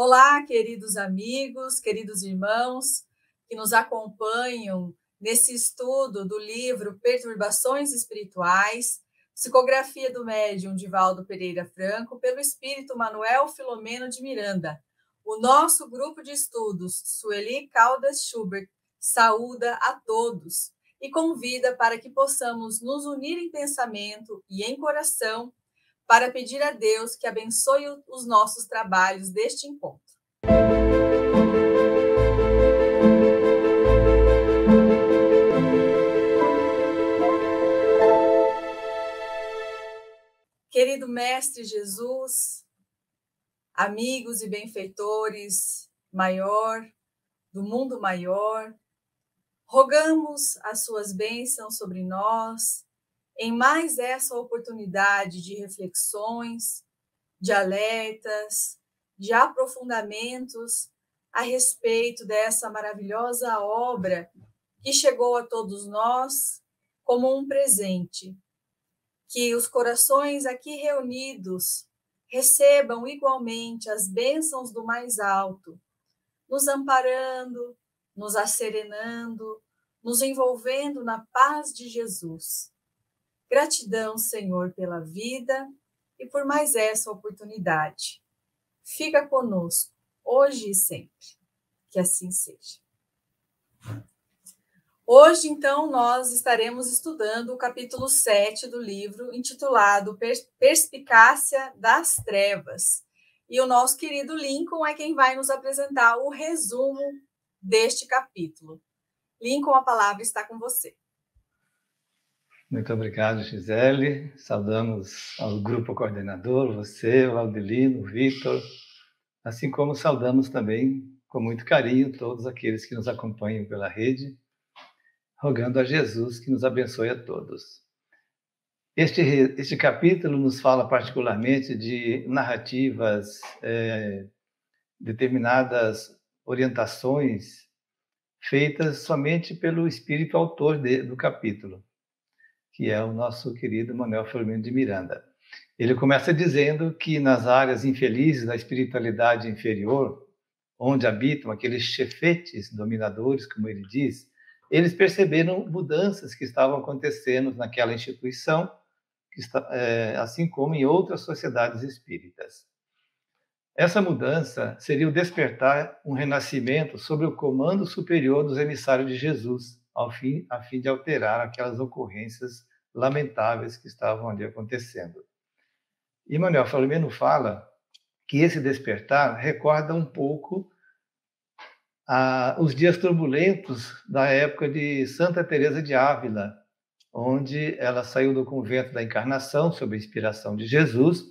Olá, queridos amigos, queridos irmãos que nos acompanham nesse estudo do livro Perturbações Espirituais, psicografia do médium Divaldo Pereira Franco, pelo espírito Manuel Filomeno de Miranda. O nosso grupo de estudos, Sueli Caldas Schubert, saúda a todos e convida para que possamos nos unir em pensamento e em coração para pedir a Deus que abençoe os nossos trabalhos deste encontro. Querido Mestre Jesus, amigos e benfeitores do mundo maior, rogamos as suas bênçãos sobre nós, em mais essa oportunidade de reflexões, de alertas, de aprofundamentos a respeito dessa maravilhosa obra que chegou a todos nós como um presente. Que os corações aqui reunidos recebam igualmente as bênçãos do mais alto, nos amparando, nos asserenando, nos envolvendo na paz de Jesus. Gratidão, Senhor, pela vida e por mais essa oportunidade. Fica conosco, hoje e sempre. Que assim seja. Hoje, então, nós estaremos estudando o capítulo 7 do livro, intitulado Perspicácia das Trevas. E o nosso querido Lincoln é quem vai nos apresentar o resumo deste capítulo. Lincoln, a palavra está com você. Muito obrigado, Gisele. Saudamos ao grupo coordenador, você, o Aldelino, o Vitor, assim como saudamos também, com muito carinho, todos aqueles que nos acompanham pela rede, rogando a Jesus que nos abençoe a todos. Este capítulo nos fala particularmente de narrativas, determinadas orientações feitas somente pelo espírito autor do capítulo, que é o nosso querido Manuel Filomeno de Miranda. Ele começa dizendo que nas áreas infelizes da espiritualidade inferior, onde habitam aqueles chefetes dominadores, como ele diz, eles perceberam mudanças que estavam acontecendo naquela instituição, assim como em outras sociedades espíritas. Essa mudança seria o despertar um renascimento sob o comando superior dos emissários de Jesus, a fim de alterar aquelas ocorrências lamentáveis que estavam ali acontecendo. E Manuel Filomeno fala que esse despertar recorda um pouco os dias turbulentos da época de Santa Teresa de Ávila, onde ela saiu do convento da Encarnação, sob a inspiração de Jesus,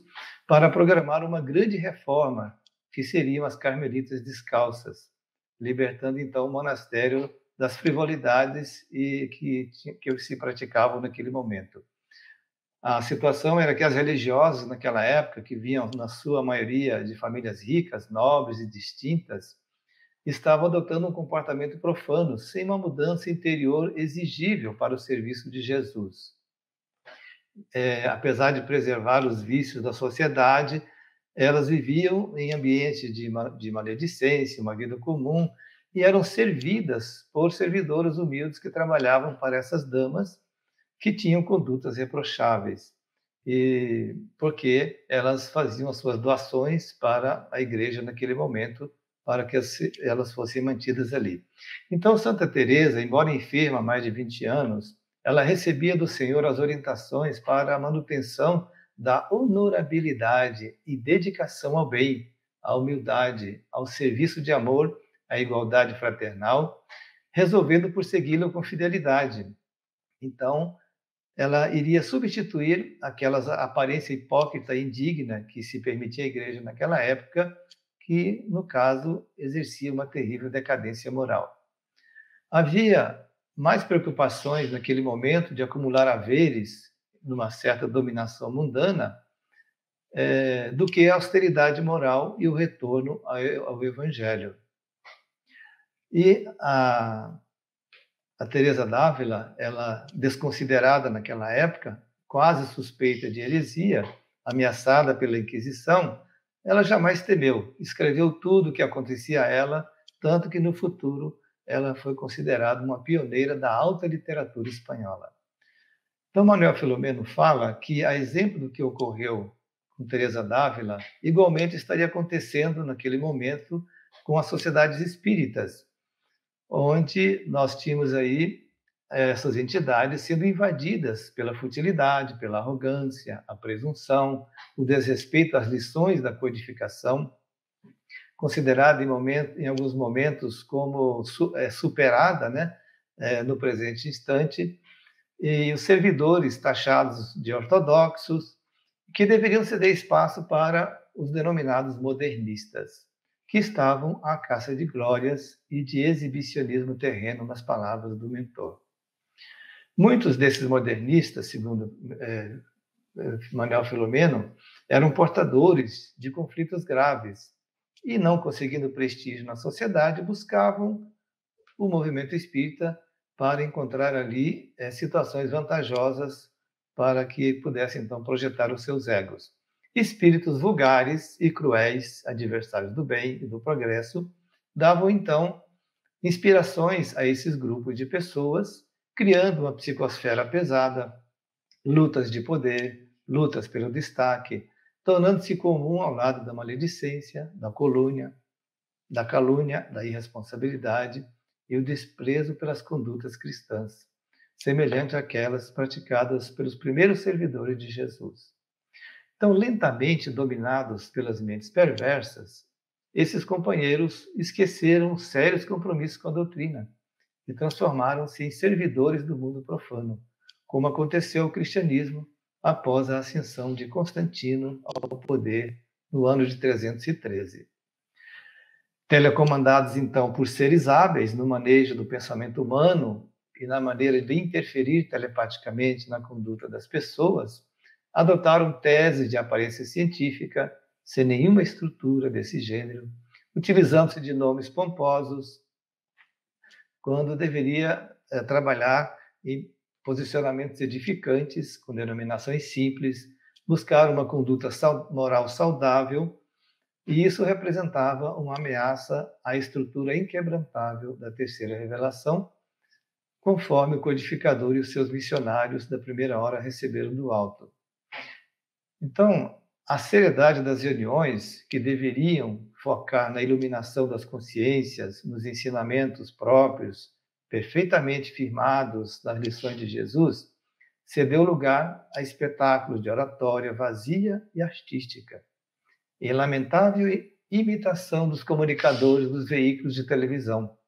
para programar uma grande reforma, que seriam as Carmelitas Descalças, libertando então o monastério das frivolidades que se praticavam naquele momento. A situação era que as religiosas naquela época, que vinham na sua maioria de famílias ricas, nobres e distintas, estavam adotando um comportamento profano, sem uma mudança interior exigível para o serviço de Jesus. Apesar de preservar os vícios da sociedade, elas viviam em ambiente de maledicência, uma vida comum, e eram servidas por servidoras humildes que trabalhavam para essas damas que tinham condutas reprocháveis, porque elas faziam as suas doações para a igreja naquele momento, para que elas fossem mantidas ali. Então, Santa Teresa, embora enferma há mais de 20 anos, ela recebia do Senhor as orientações para a manutenção da honorabilidade e dedicação ao bem, à humildade, ao serviço de amor, à igualdade fraternal, resolvendo por segui-lo com fidelidade. Então, ela iria substituir aquelas aparência hipócrita e indigna que se permitia a igreja naquela época, que, no caso, exercia uma terrível decadência moral. Havia mais preocupações naquele momento de acumular haveres numa certa dominação mundana do que a austeridade moral e o retorno ao Evangelho. E a Teresa d'Ávila, ela desconsiderada naquela época, quase suspeita de heresia, ameaçada pela Inquisição, ela jamais temeu, escreveu tudo o que acontecia a ela, tanto que no futuro ela foi considerada uma pioneira da alta literatura espanhola. Então, Manuel Filomeno fala que, a exemplo do que ocorreu com Teresa d'Ávila, igualmente estaria acontecendo naquele momento com as sociedades espíritas, onde nós tínhamos aí essas entidades sendo invadidas pela futilidade, pela arrogância, a presunção, o desrespeito às lições da codificação, considerada em alguns momentos como superada, né, no presente instante, e os servidores taxados de ortodoxos, que deveriam ceder espaço para os denominados modernistas, que estavam à caça de glórias e de exibicionismo terreno, nas palavras do mentor. Muitos desses modernistas, segundo Manuel Filomeno, eram portadores de conflitos graves e, não conseguindo prestígio na sociedade, buscavam o movimento espírita para encontrar ali situações vantajosas para que pudessem, então, projetar os seus egos. Espíritos vulgares e cruéis, adversários do bem e do progresso, davam, então, inspirações a esses grupos de pessoas, criando uma psicosfera pesada, lutas de poder, lutas pelo destaque, tornando-se comum ao lado da maledicência, da calúnia, da irresponsabilidade e o desprezo pelas condutas cristãs, semelhante àquelas praticadas pelos primeiros servidores de Jesus. Então, lentamente dominados pelas mentes perversas, esses companheiros esqueceram sérios compromissos com a doutrina e transformaram-se em servidores do mundo profano, como aconteceu ao cristianismo após a ascensão de Constantino ao poder no ano de 313. Telecomandados, então, por seres hábeis no manejo do pensamento humano e na maneira de interferir telepaticamente na conduta das pessoas, adotaram teses de aparência científica sem nenhuma estrutura desse gênero, utilizando-se de nomes pomposos, quando deveria trabalhar em posicionamentos edificantes, com denominações simples, buscar uma conduta moral saudável, e isso representava uma ameaça à estrutura inquebrantável da terceira revelação, conforme o codificador e os seus missionários da primeira hora receberam do alto. Então, a seriedade das reuniões, que deveriam focar na iluminação das consciências, nos ensinamentos próprios, perfeitamente firmados nas lições de Jesus, cedeu lugar a espetáculos de oratória vazia e artística, em lamentável imitação dos comunicadores dos veículos de televisão,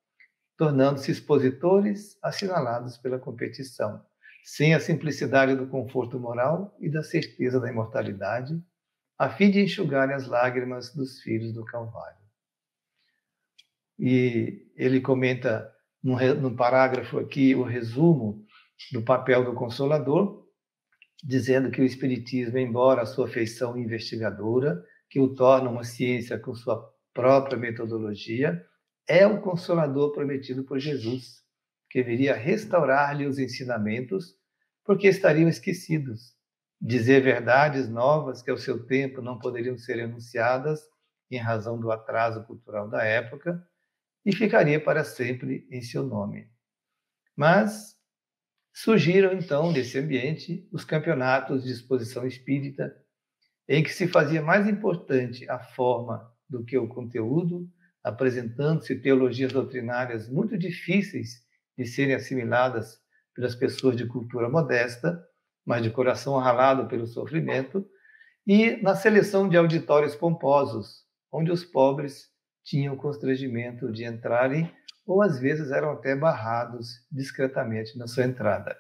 tornando-se expositores assinalados pela competição, sem a simplicidade do conforto moral e da certeza da imortalidade, a fim de enxugarem as lágrimas dos filhos do Calvário. E ele comenta num parágrafo aqui o resumo do papel do Consolador, dizendo que o Espiritismo, embora a sua feição investigadora, que o torna uma ciência com sua própria metodologia, é o Consolador prometido por Jesus, que viria restaurar-lhe os ensinamentos, porque estariam esquecidos, dizer verdades novas que ao seu tempo não poderiam ser enunciadas em razão do atraso cultural da época, e ficaria para sempre em seu nome. Mas surgiram então nesse ambiente os campeonatos de exposição espírita, em que se fazia mais importante a forma do que o conteúdo, apresentando-se teologias doutrinárias muito difíceis de serem assimiladas pelas pessoas de cultura modesta, mas de coração ralado pelo sofrimento, e na seleção de auditórios pomposos, onde os pobres tinham o constrangimento de entrarem ou às vezes eram até barrados discretamente na sua entrada.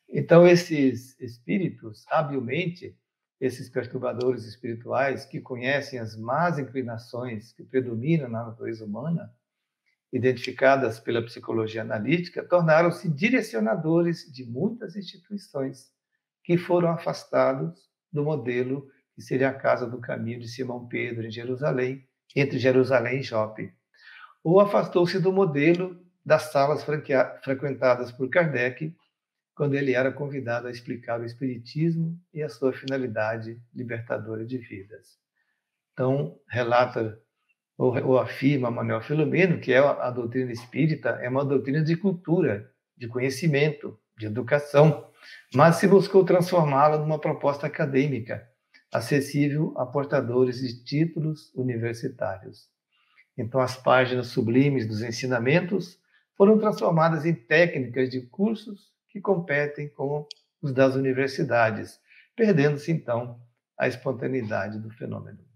Então, esses espíritos, habilmente, esses perturbadores espirituais que conhecem as más inclinações que predominam na natureza humana, identificadas pela psicologia analítica, tornaram-se direcionadores de muitas instituições que foram afastados do modelo que seria a Casa do Caminho de Simão Pedro em Jerusalém, entre Jerusalém e Jope. Ou afastou-se do modelo das salas frequentadas por Kardec, quando ele era convidado a explicar o Espiritismo e a sua finalidade libertadora de vidas. Então, relata ou afirma Manuel Filomeno que a doutrina espírita é uma doutrina de cultura, de conhecimento, de educação, mas se buscou transformá-la numa proposta acadêmica, acessível a portadores de títulos universitários. Então, as páginas sublimes dos ensinamentos foram transformadas em técnicas de cursos que competem com os das universidades, perdendo-se, então, a espontaneidade do fenômeno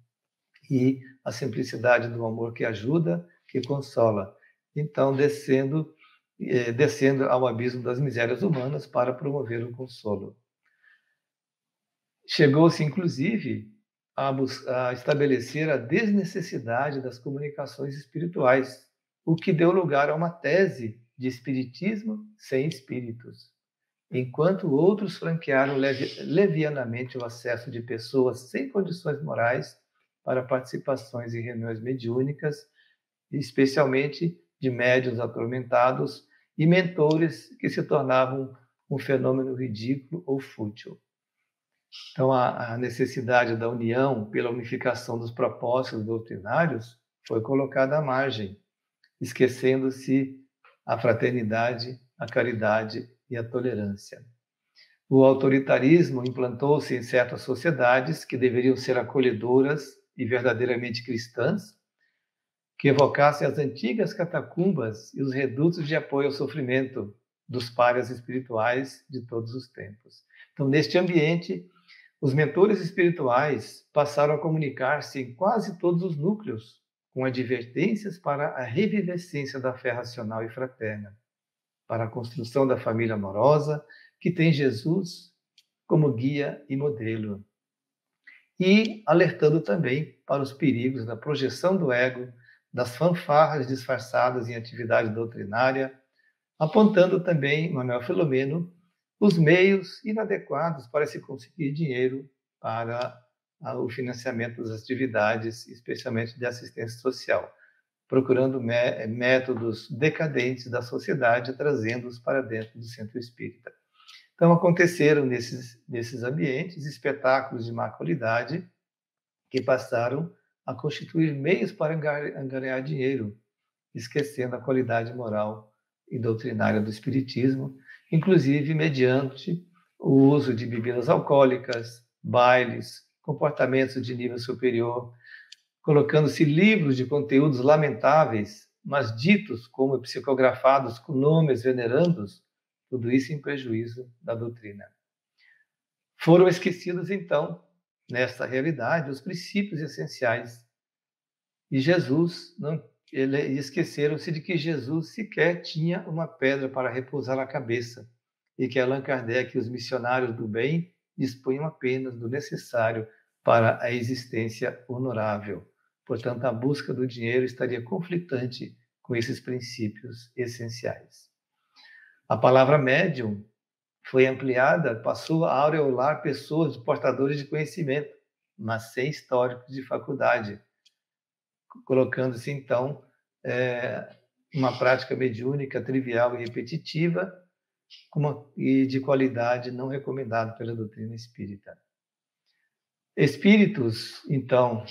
e a simplicidade do amor que ajuda, que consola. Então, descendo ao abismo das misérias humanas para promover o consolo. Chegou-se, inclusive, a estabelecer a desnecessidade das comunicações espirituais, o que deu lugar a uma tese de espiritismo sem espíritos. Enquanto outros franquearam levianamente o acesso de pessoas sem condições morais para participações em reuniões mediúnicas, especialmente de médiuns atormentados e mentores que se tornavam um fenômeno ridículo ou fútil. Então, a necessidade da união pela unificação dos propósitos doutrinários foi colocada à margem, esquecendo-se a fraternidade, a caridade e a tolerância. O autoritarismo implantou-se em certas sociedades que deveriam ser acolhedoras e verdadeiramente cristãs, que evocassem as antigas catacumbas e os redutos de apoio ao sofrimento dos párias espirituais de todos os tempos. Então, neste ambiente, os mentores espirituais passaram a comunicar-se em quase todos os núcleos, com advertências para a revivescência da fé racional e fraterna, para a construção da família amorosa, que tem Jesus como guia e modelo, e alertando também para os perigos da projeção do ego, das fanfarras disfarçadas em atividade doutrinária, apontando também, Manuel Filomeno, os meios inadequados para se conseguir dinheiro para o financiamento das atividades, especialmente de assistência social, procurando métodos decadentes da sociedade, trazendo-os para dentro do centro espírita. Então, aconteceram nesses ambientes espetáculos de má qualidade que passaram a constituir meios para ganhar dinheiro, esquecendo a qualidade moral e doutrinária do espiritismo, inclusive mediante o uso de bebidas alcoólicas, bailes, comportamentos de nível superior, colocando-se livros de conteúdos lamentáveis, mas ditos como psicografados com nomes venerandos, tudo isso em prejuízo da doutrina. Foram esquecidos, então, nesta realidade, os princípios essenciais. E esqueceram-se de que Jesus sequer tinha uma pedra para repousar a cabeça e que Allan Kardec e os missionários do bem dispunham apenas do necessário para a existência honorável. Portanto, a busca do dinheiro estaria conflitante com esses princípios essenciais. A palavra médium foi ampliada, passou a aureolar pessoas portadores de conhecimento, mas sem histórico de faculdade, colocando-se, então, uma prática mediúnica trivial e repetitiva e de qualidade não recomendada pela doutrina espírita. Espíritos, então,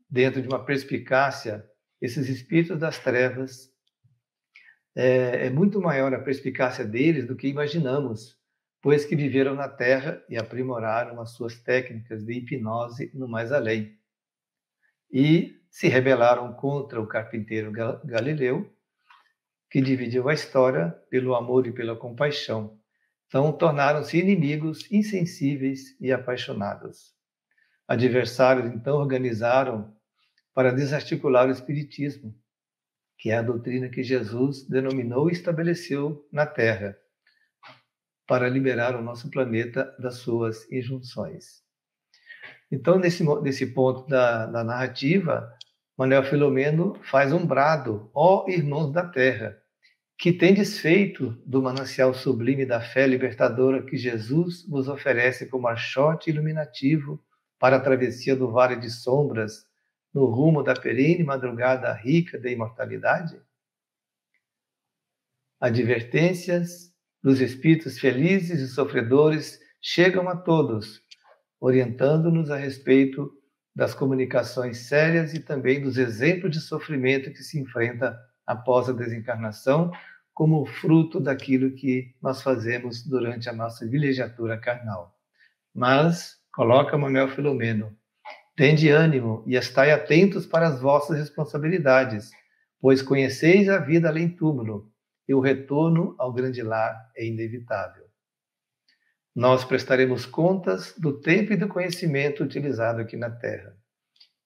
dentro de uma perspicácia, esses espíritos das trevas, é muito maior a perspicácia deles do que imaginamos, pois que viveram na Terra e aprimoraram as suas técnicas de hipnose no mais além. E se rebelaram contra o carpinteiro Galileu, que dividiu a história pelo amor e pela compaixão. Então, tornaram-se inimigos insensíveis e apaixonados. Adversários, então, organizaram para desarticular o espiritismo, que é a doutrina que Jesus denominou e estabeleceu na Terra, para liberar o nosso planeta das suas injunções. Então, nesse ponto da narrativa, Manuel Filomeno faz um brado: ó irmãos da Terra, que tendes feito do manancial sublime da fé libertadora que Jesus vos oferece como archote iluminativo para a travessia do vale de sombras, no rumo da perene madrugada rica da imortalidade? Advertências dos espíritos felizes e sofredores chegam a todos, orientando-nos a respeito das comunicações sérias e também dos exemplos de sofrimento que se enfrenta após a desencarnação, como fruto daquilo que nós fazemos durante a nossa vilegiatura carnal. Mas, coloca Manuel Filomeno, tende ânimo e estai atentos para as vossas responsabilidades, pois conheceis a vida além túmulo, e o retorno ao grande lar é inevitável. Nós prestaremos contas do tempo e do conhecimento utilizado aqui na Terra.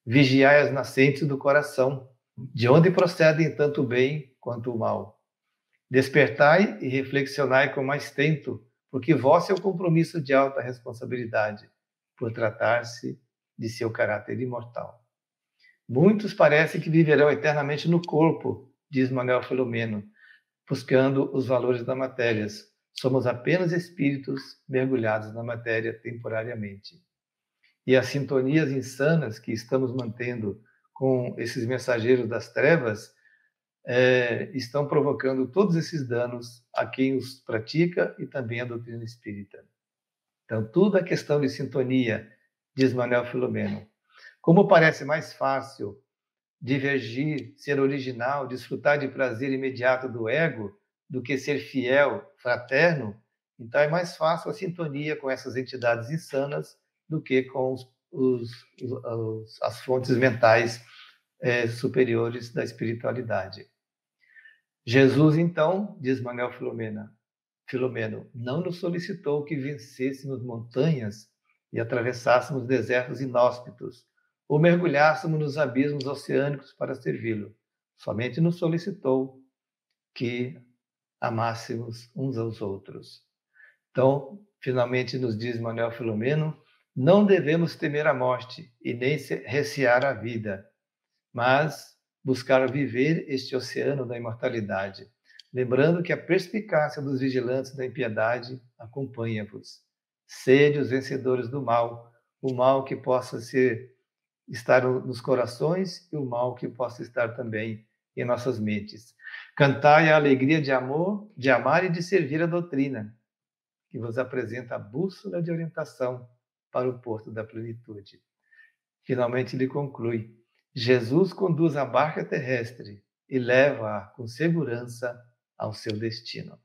Vigiai as nascentes do coração, de onde procedem tanto o bem quanto o mal. Despertai e reflexionai com mais tento, porque vosso é o compromisso de alta responsabilidade, por tratar-se de seu caráter imortal. Muitos parecem que viverão eternamente no corpo, diz Manuel Filomeno, buscando os valores da matéria. Somos apenas espíritos mergulhados na matéria temporariamente. E as sintonias insanas que estamos mantendo com esses mensageiros das trevas estão provocando todos esses danos a quem os pratica e também a doutrina espírita. Então, tudo é questão de sintonia, diz Manuel Filomeno. Como parece mais fácil divergir, ser original, desfrutar de prazer imediato do ego, do que ser fiel, fraterno, então é mais fácil a sintonia com essas entidades insanas do que com as fontes mentais superiores da espiritualidade. Jesus, então, diz Manuel Filomeno, não nos solicitou que vencêssemos montanhas e atravessássemos desertos inóspitos, ou mergulhássemos nos abismos oceânicos para servi-lo. Somente nos solicitou que amássemos uns aos outros. Então, finalmente nos diz Manuel Filomeno, não devemos temer a morte e nem recear a vida, mas buscar viver este oceano da imortalidade, lembrando que a perspicácia dos vigilantes da impiedade acompanha-vos. Sede os vencedores do mal, o mal que possa estar nos corações e o mal que possa estar também em nossas mentes. Cantai a alegria de amor, de amar e de servir a doutrina, que vos apresenta a bússola de orientação para o porto da plenitude. Finalmente ele conclui, Jesus conduz a barca terrestre e leva-a com segurança ao seu destino.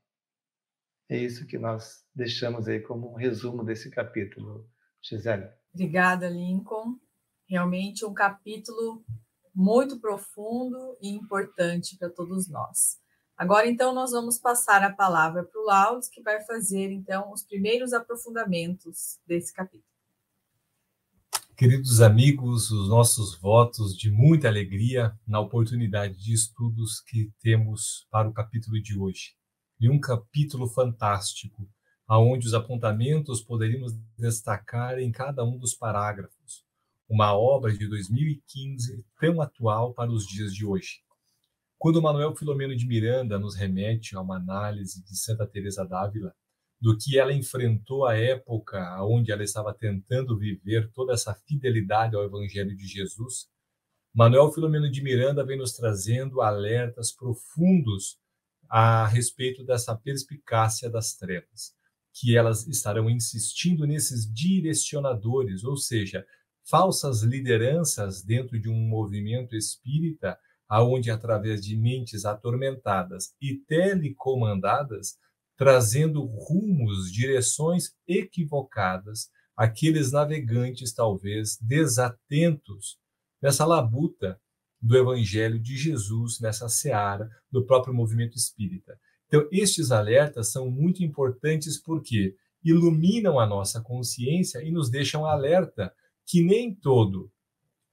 É isso que nós deixamos aí como um resumo desse capítulo, Gisele. Obrigada, Lincoln. Realmente um capítulo muito profundo e importante para todos nós. Agora, então, nós vamos passar a palavra para o Laudes, que vai fazer, então, os primeiros aprofundamentos desse capítulo. Queridos amigos, os nossos votos de muita alegria na oportunidade de estudos que temos para o capítulo de hoje. E um capítulo fantástico, onde os apontamentos poderíamos destacar em cada um dos parágrafos. Uma obra de 2015 tão atual para os dias de hoje. Quando Manuel Filomeno de Miranda nos remete a uma análise de Santa Teresa d'Ávila, do que ela enfrentou à época onde ela estava tentando viver toda essa fidelidade ao Evangelho de Jesus, Manuel Filomeno de Miranda vem nos trazendo alertas profundos a respeito dessa perspicácia das trevas, que elas estarão insistindo nesses direcionadores, ou seja, falsas lideranças dentro de um movimento espírita, aonde através de mentes atormentadas e telecomandadas, trazendo rumos, direções equivocadas àqueles navegantes talvez desatentos nessa labuta do Evangelho de Jesus, nessa seara do próprio movimento espírita. Então, estes alertas são muito importantes porque iluminam a nossa consciência e nos deixam alerta que nem todo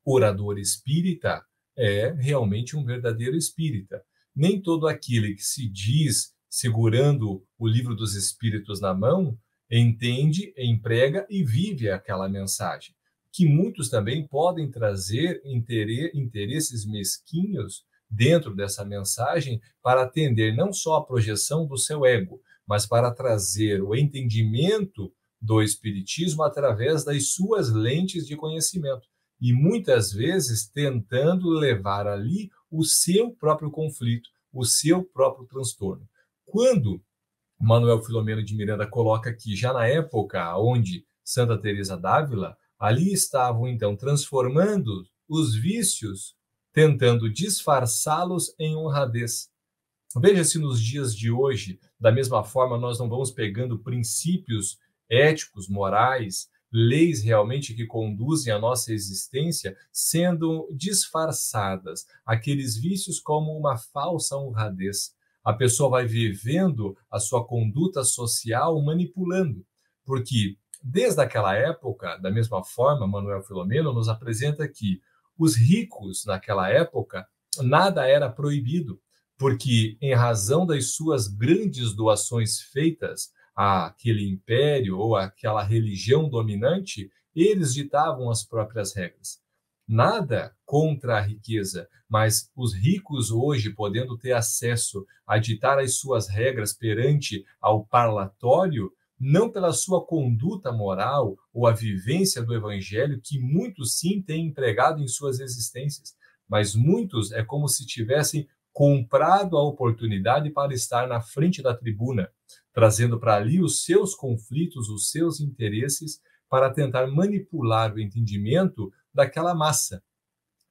orador espírita é realmente um verdadeiro espírita. Nem todo aquele que se diz segurando o livro dos Espíritos na mão, entende, emprega e vive aquela mensagem. Que muitos também podem trazer interesses mesquinhos dentro dessa mensagem para atender não só a projeção do seu ego, mas para trazer o entendimento do Espiritismo através das suas lentes de conhecimento. E muitas vezes tentando levar ali o seu próprio conflito, o seu próprio transtorno. Quando Manuel Filomeno de Miranda coloca que já na época onde Santa Teresa d'Ávila, ali estavam, então, transformando os vícios, tentando disfarçá-los em honradez. Veja se nos dias de hoje, da mesma forma, nós não vamos pegando princípios éticos, morais, leis realmente que conduzem a nossa existência, sendo disfarçadas, aqueles vícios como uma falsa honradez. A pessoa vai vivendo a sua conduta social manipulando, porque desde aquela época, da mesma forma, Manuel Filomeno nos apresenta que os ricos naquela época, nada era proibido, porque em razão das suas grandes doações feitas àquele império ou àquela religião dominante, eles ditavam as próprias regras. Nada contra a riqueza, mas os ricos hoje, podendo ter acesso a ditar as suas regras perante ao parlatório, não pela sua conduta moral ou a vivência do evangelho, que muitos sim têm empregado em suas existências, mas muitos é como se tivessem comprado a oportunidade para estar na frente da tribuna, trazendo para ali os seus conflitos, os seus interesses, para tentar manipular o entendimento daquela massa.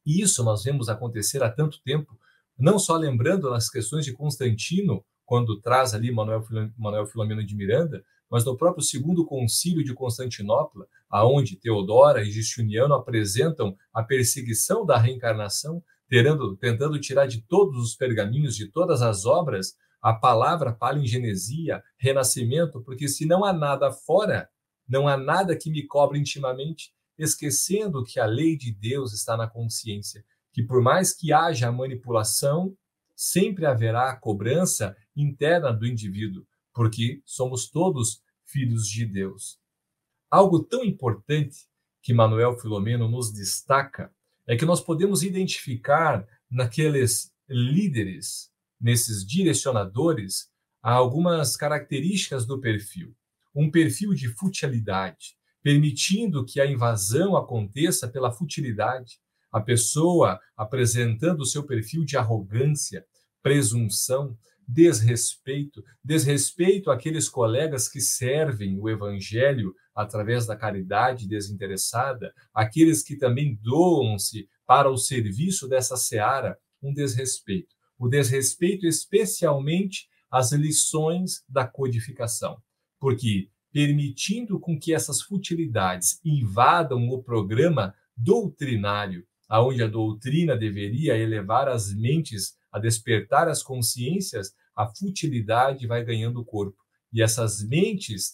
E isso nós vemos acontecer há tanto tempo, não só lembrando nas questões de Constantino, quando traz ali Manuel Filomeno de Miranda, mas no próprio segundo concílio de Constantinopla, aonde Teodora e Justiniano apresentam a perseguição da reencarnação, tentando tirar de todos os pergaminhos, de todas as obras, a palavra palingenesia, renascimento, porque se não há nada fora, não há nada que me cobre intimamente, esquecendo que a lei de Deus está na consciência, que por mais que haja a manipulação, sempre haverá a cobrança interna do indivíduo, porque somos todos filhos de Deus. Algo tão importante que Manuel Filomeno nos destaca é que nós podemos identificar naqueles líderes, nesses direcionadores, algumas características do perfil. Um perfil de futilidade, permitindo que a invasão aconteça pela futilidade. A pessoa apresentando o seu perfil de arrogância, presunção, desrespeito àqueles colegas que servem o evangelho através da caridade desinteressada, aqueles que também doam-se para o serviço dessa seara, um desrespeito. O desrespeito especialmente às lições da codificação, porque permitindo com que essas futilidades invadam o programa doutrinário, aonde a doutrina deveria elevar as mentes a despertar as consciências, a futilidade vai ganhando corpo. E essas mentes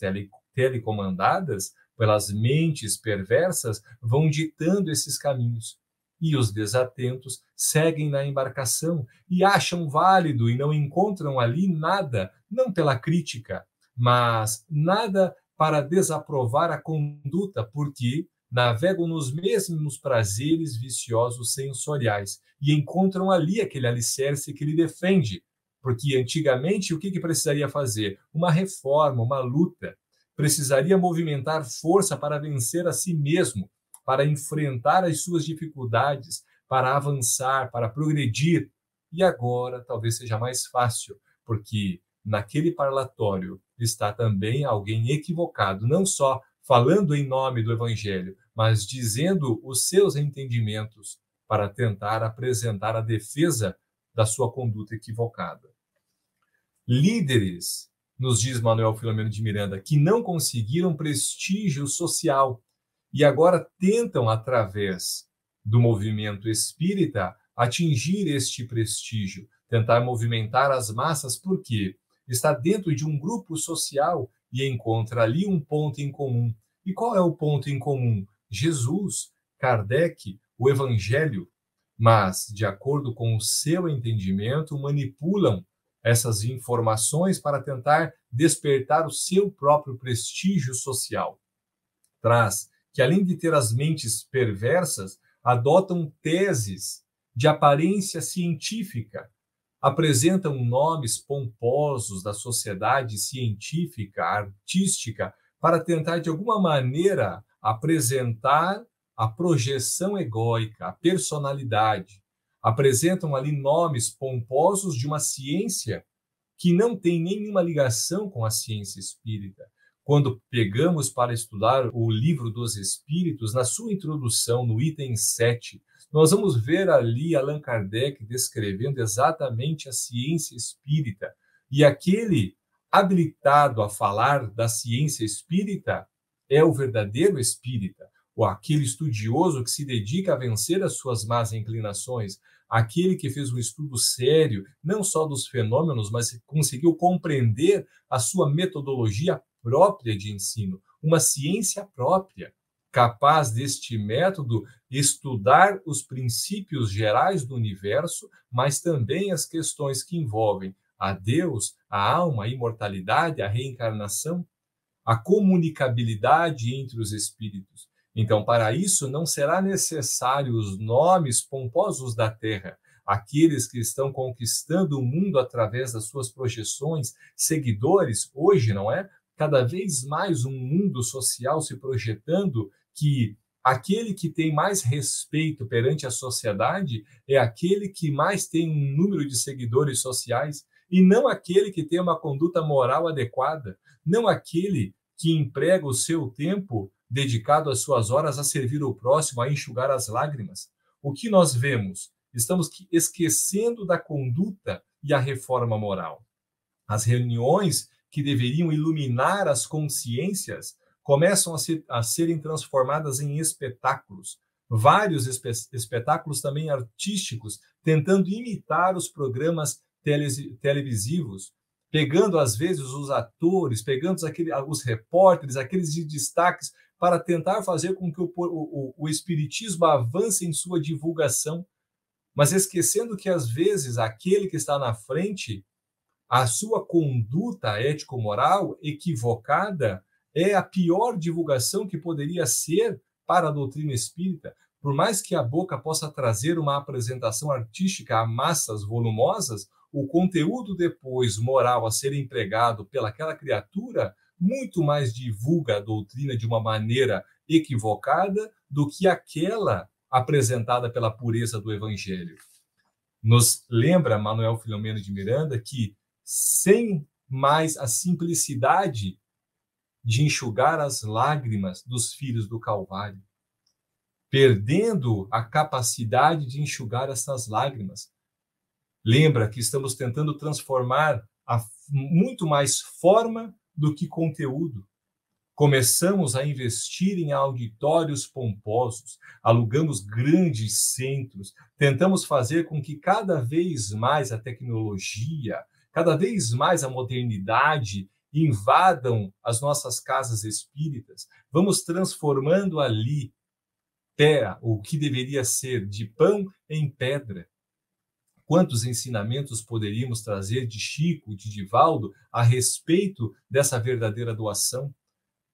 telecomandadas pelas mentes perversas vão ditando esses caminhos. E os desatentos seguem na embarcação e acham válido e não encontram ali nada, não pela crítica, mas nada para desaprovar a conduta, porque navegam nos mesmos prazeres viciosos sensoriais e encontram ali aquele alicerce que lhe defende. Porque antigamente o que precisaria fazer? Uma reforma, uma luta. Precisaria movimentar força para vencer a si mesmo, para enfrentar as suas dificuldades, para avançar, para progredir. E agora talvez seja mais fácil, porque naquele parlatório está também alguém equivocado, não só falando em nome do Evangelho, mas dizendo os seus entendimentos para tentar apresentar a defesa da sua conduta equivocada. Líderes, nos diz Manuel Filomeno de Miranda, que não conseguiram prestígio social e agora tentam, através do movimento espírita, atingir este prestígio, tentar movimentar as massas, porque está dentro de um grupo social e encontra ali um ponto em comum. E qual é o ponto em comum? Jesus, Kardec, o Evangelho. Mas, de acordo com o seu entendimento, manipulam essas informações para tentar despertar o seu próprio prestígio social. Traz que, além de ter as mentes perversas, adotam teses de aparência científica, apresentam nomes pomposos da sociedade científica, artística, para tentar, de alguma maneira, apresentar a projeção egóica, a personalidade. Apresentam ali nomes pomposos de uma ciência que não tem nenhuma ligação com a ciência espírita, quando pegamos para estudar o Livro dos Espíritos, na sua introdução, no item 7, nós vamos ver ali Allan Kardec descrevendo exatamente a ciência espírita. E aquele habilitado a falar da ciência espírita é o verdadeiro espírita, ou aquele estudioso que se dedica a vencer as suas más inclinações, aquele que fez um estudo sério, não só dos fenômenos, mas conseguiu compreender a sua metodologia própria de ensino, uma ciência própria, capaz deste método estudar os princípios gerais do universo, mas também as questões que envolvem a Deus, a alma, a imortalidade, a reencarnação, a comunicabilidade entre os espíritos. Então, para isso, não será necessário os nomes pomposos da Terra, aqueles que estão conquistando o mundo através das suas projeções, seguidores, hoje, não é? Cada vez mais um mundo social se projetando que aquele que tem mais respeito perante a sociedade é aquele que mais tem um número de seguidores sociais e não aquele que tem uma conduta moral adequada, não aquele que emprega o seu tempo dedicado às suas horas a servir o próximo, a enxugar as lágrimas. O que nós vemos? Estamos esquecendo da conduta e a reforma moral. As reuniões que deveriam iluminar as consciências começam a serem transformadas em espetáculos. Vários espetáculos também artísticos, tentando imitar os programas televisivos, pegando às vezes os atores, pegando os repórteres, aqueles de destaques, para tentar fazer com que o espiritismo avance em sua divulgação, mas esquecendo que às vezes aquele que está na frente, a sua conduta ético-moral equivocada é a pior divulgação que poderia ser para a doutrina espírita. Por mais que a boca possa trazer uma apresentação artística a massas volumosas, o conteúdo depois moral a ser empregado pelaquela criatura muito mais divulga a doutrina de uma maneira equivocada do que aquela apresentada pela pureza do Evangelho. Nos lembra Manuel Filomeno de Miranda que sem mais a simplicidade de enxugar as lágrimas dos filhos do Calvário, perdendo a capacidade de enxugar essas lágrimas. Lembra que estamos tentando transformar muito mais forma do que conteúdo. Começamos a investir em auditórios pomposos, alugamos grandes centros, tentamos fazer com que cada vez mais a tecnologia, cada vez mais a modernidade invadam as nossas casas espíritas. Vamos transformando ali o que deveria ser de pão em pedra. Quantos ensinamentos poderíamos trazer de Chico, de Divaldo, a respeito dessa verdadeira doação?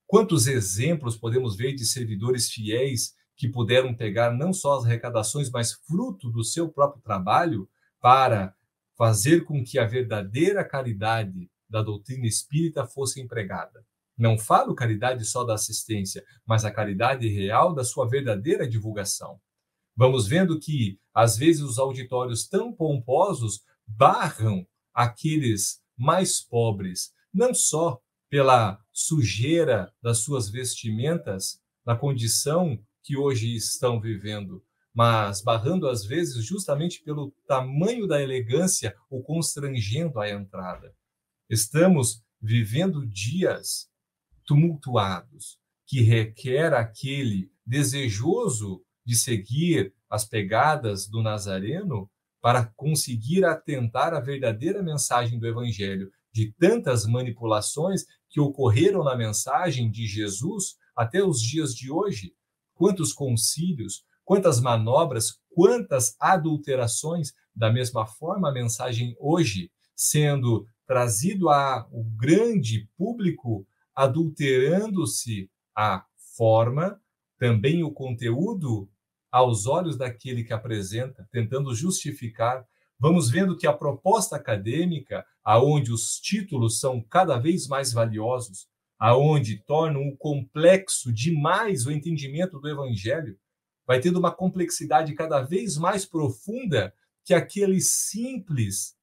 Quantos exemplos podemos ver de servidores fiéis que puderam pegar não só as arrecadações, mas fruto do seu próprio trabalho para fazer com que a verdadeira caridade da doutrina espírita fosse empregada? Não falo caridade só da assistência, mas a caridade real da sua verdadeira divulgação. Vamos vendo que, às vezes, os auditórios tão pomposos barram aqueles mais pobres, não só pela sujeira das suas vestimentas, na condição que hoje estão vivendo, mas barrando, às vezes, justamente pelo tamanho da elegância, o constrangendo a entrada. Estamos vivendo dias tumultuados, que requer aquele desejoso de seguir as pegadas do Nazareno para conseguir atentar à verdadeira mensagem do Evangelho, de tantas manipulações que ocorreram na mensagem de Jesus até os dias de hoje. Quantos concílios, quantas manobras, quantas adulterações, da mesma forma a mensagem hoje sendo trazido ao grande público, adulterando-se a forma, também o conteúdo, aos olhos daquele que apresenta, tentando justificar. Vamos vendo que a proposta acadêmica, aonde os títulos são cada vez mais valiosos, aonde tornam o complexo demais o entendimento do Evangelho, vai tendo uma complexidade cada vez mais profunda que aquele simples,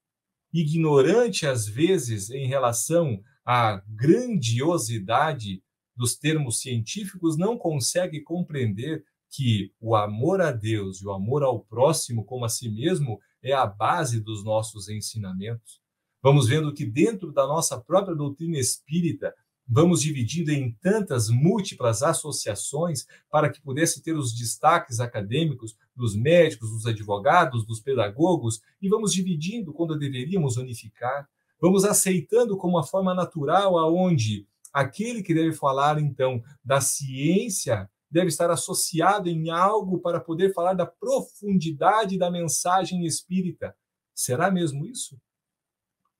ignorante às vezes em relação a grandiosidade dos termos científicos, não consegue compreender que o amor a Deus e o amor ao próximo como a si mesmo é a base dos nossos ensinamentos. Vamos vendo que dentro da nossa própria doutrina espírita, vamos dividindo em tantas múltiplas associações para que pudesse ter os destaques acadêmicos dos médicos, dos advogados, dos pedagogos, e vamos dividindo quando deveríamos unificar. Vamos aceitando como uma forma natural aonde aquele que deve falar, então, da ciência deve estar associado em algo para poder falar da profundidade da mensagem espírita. Será mesmo isso?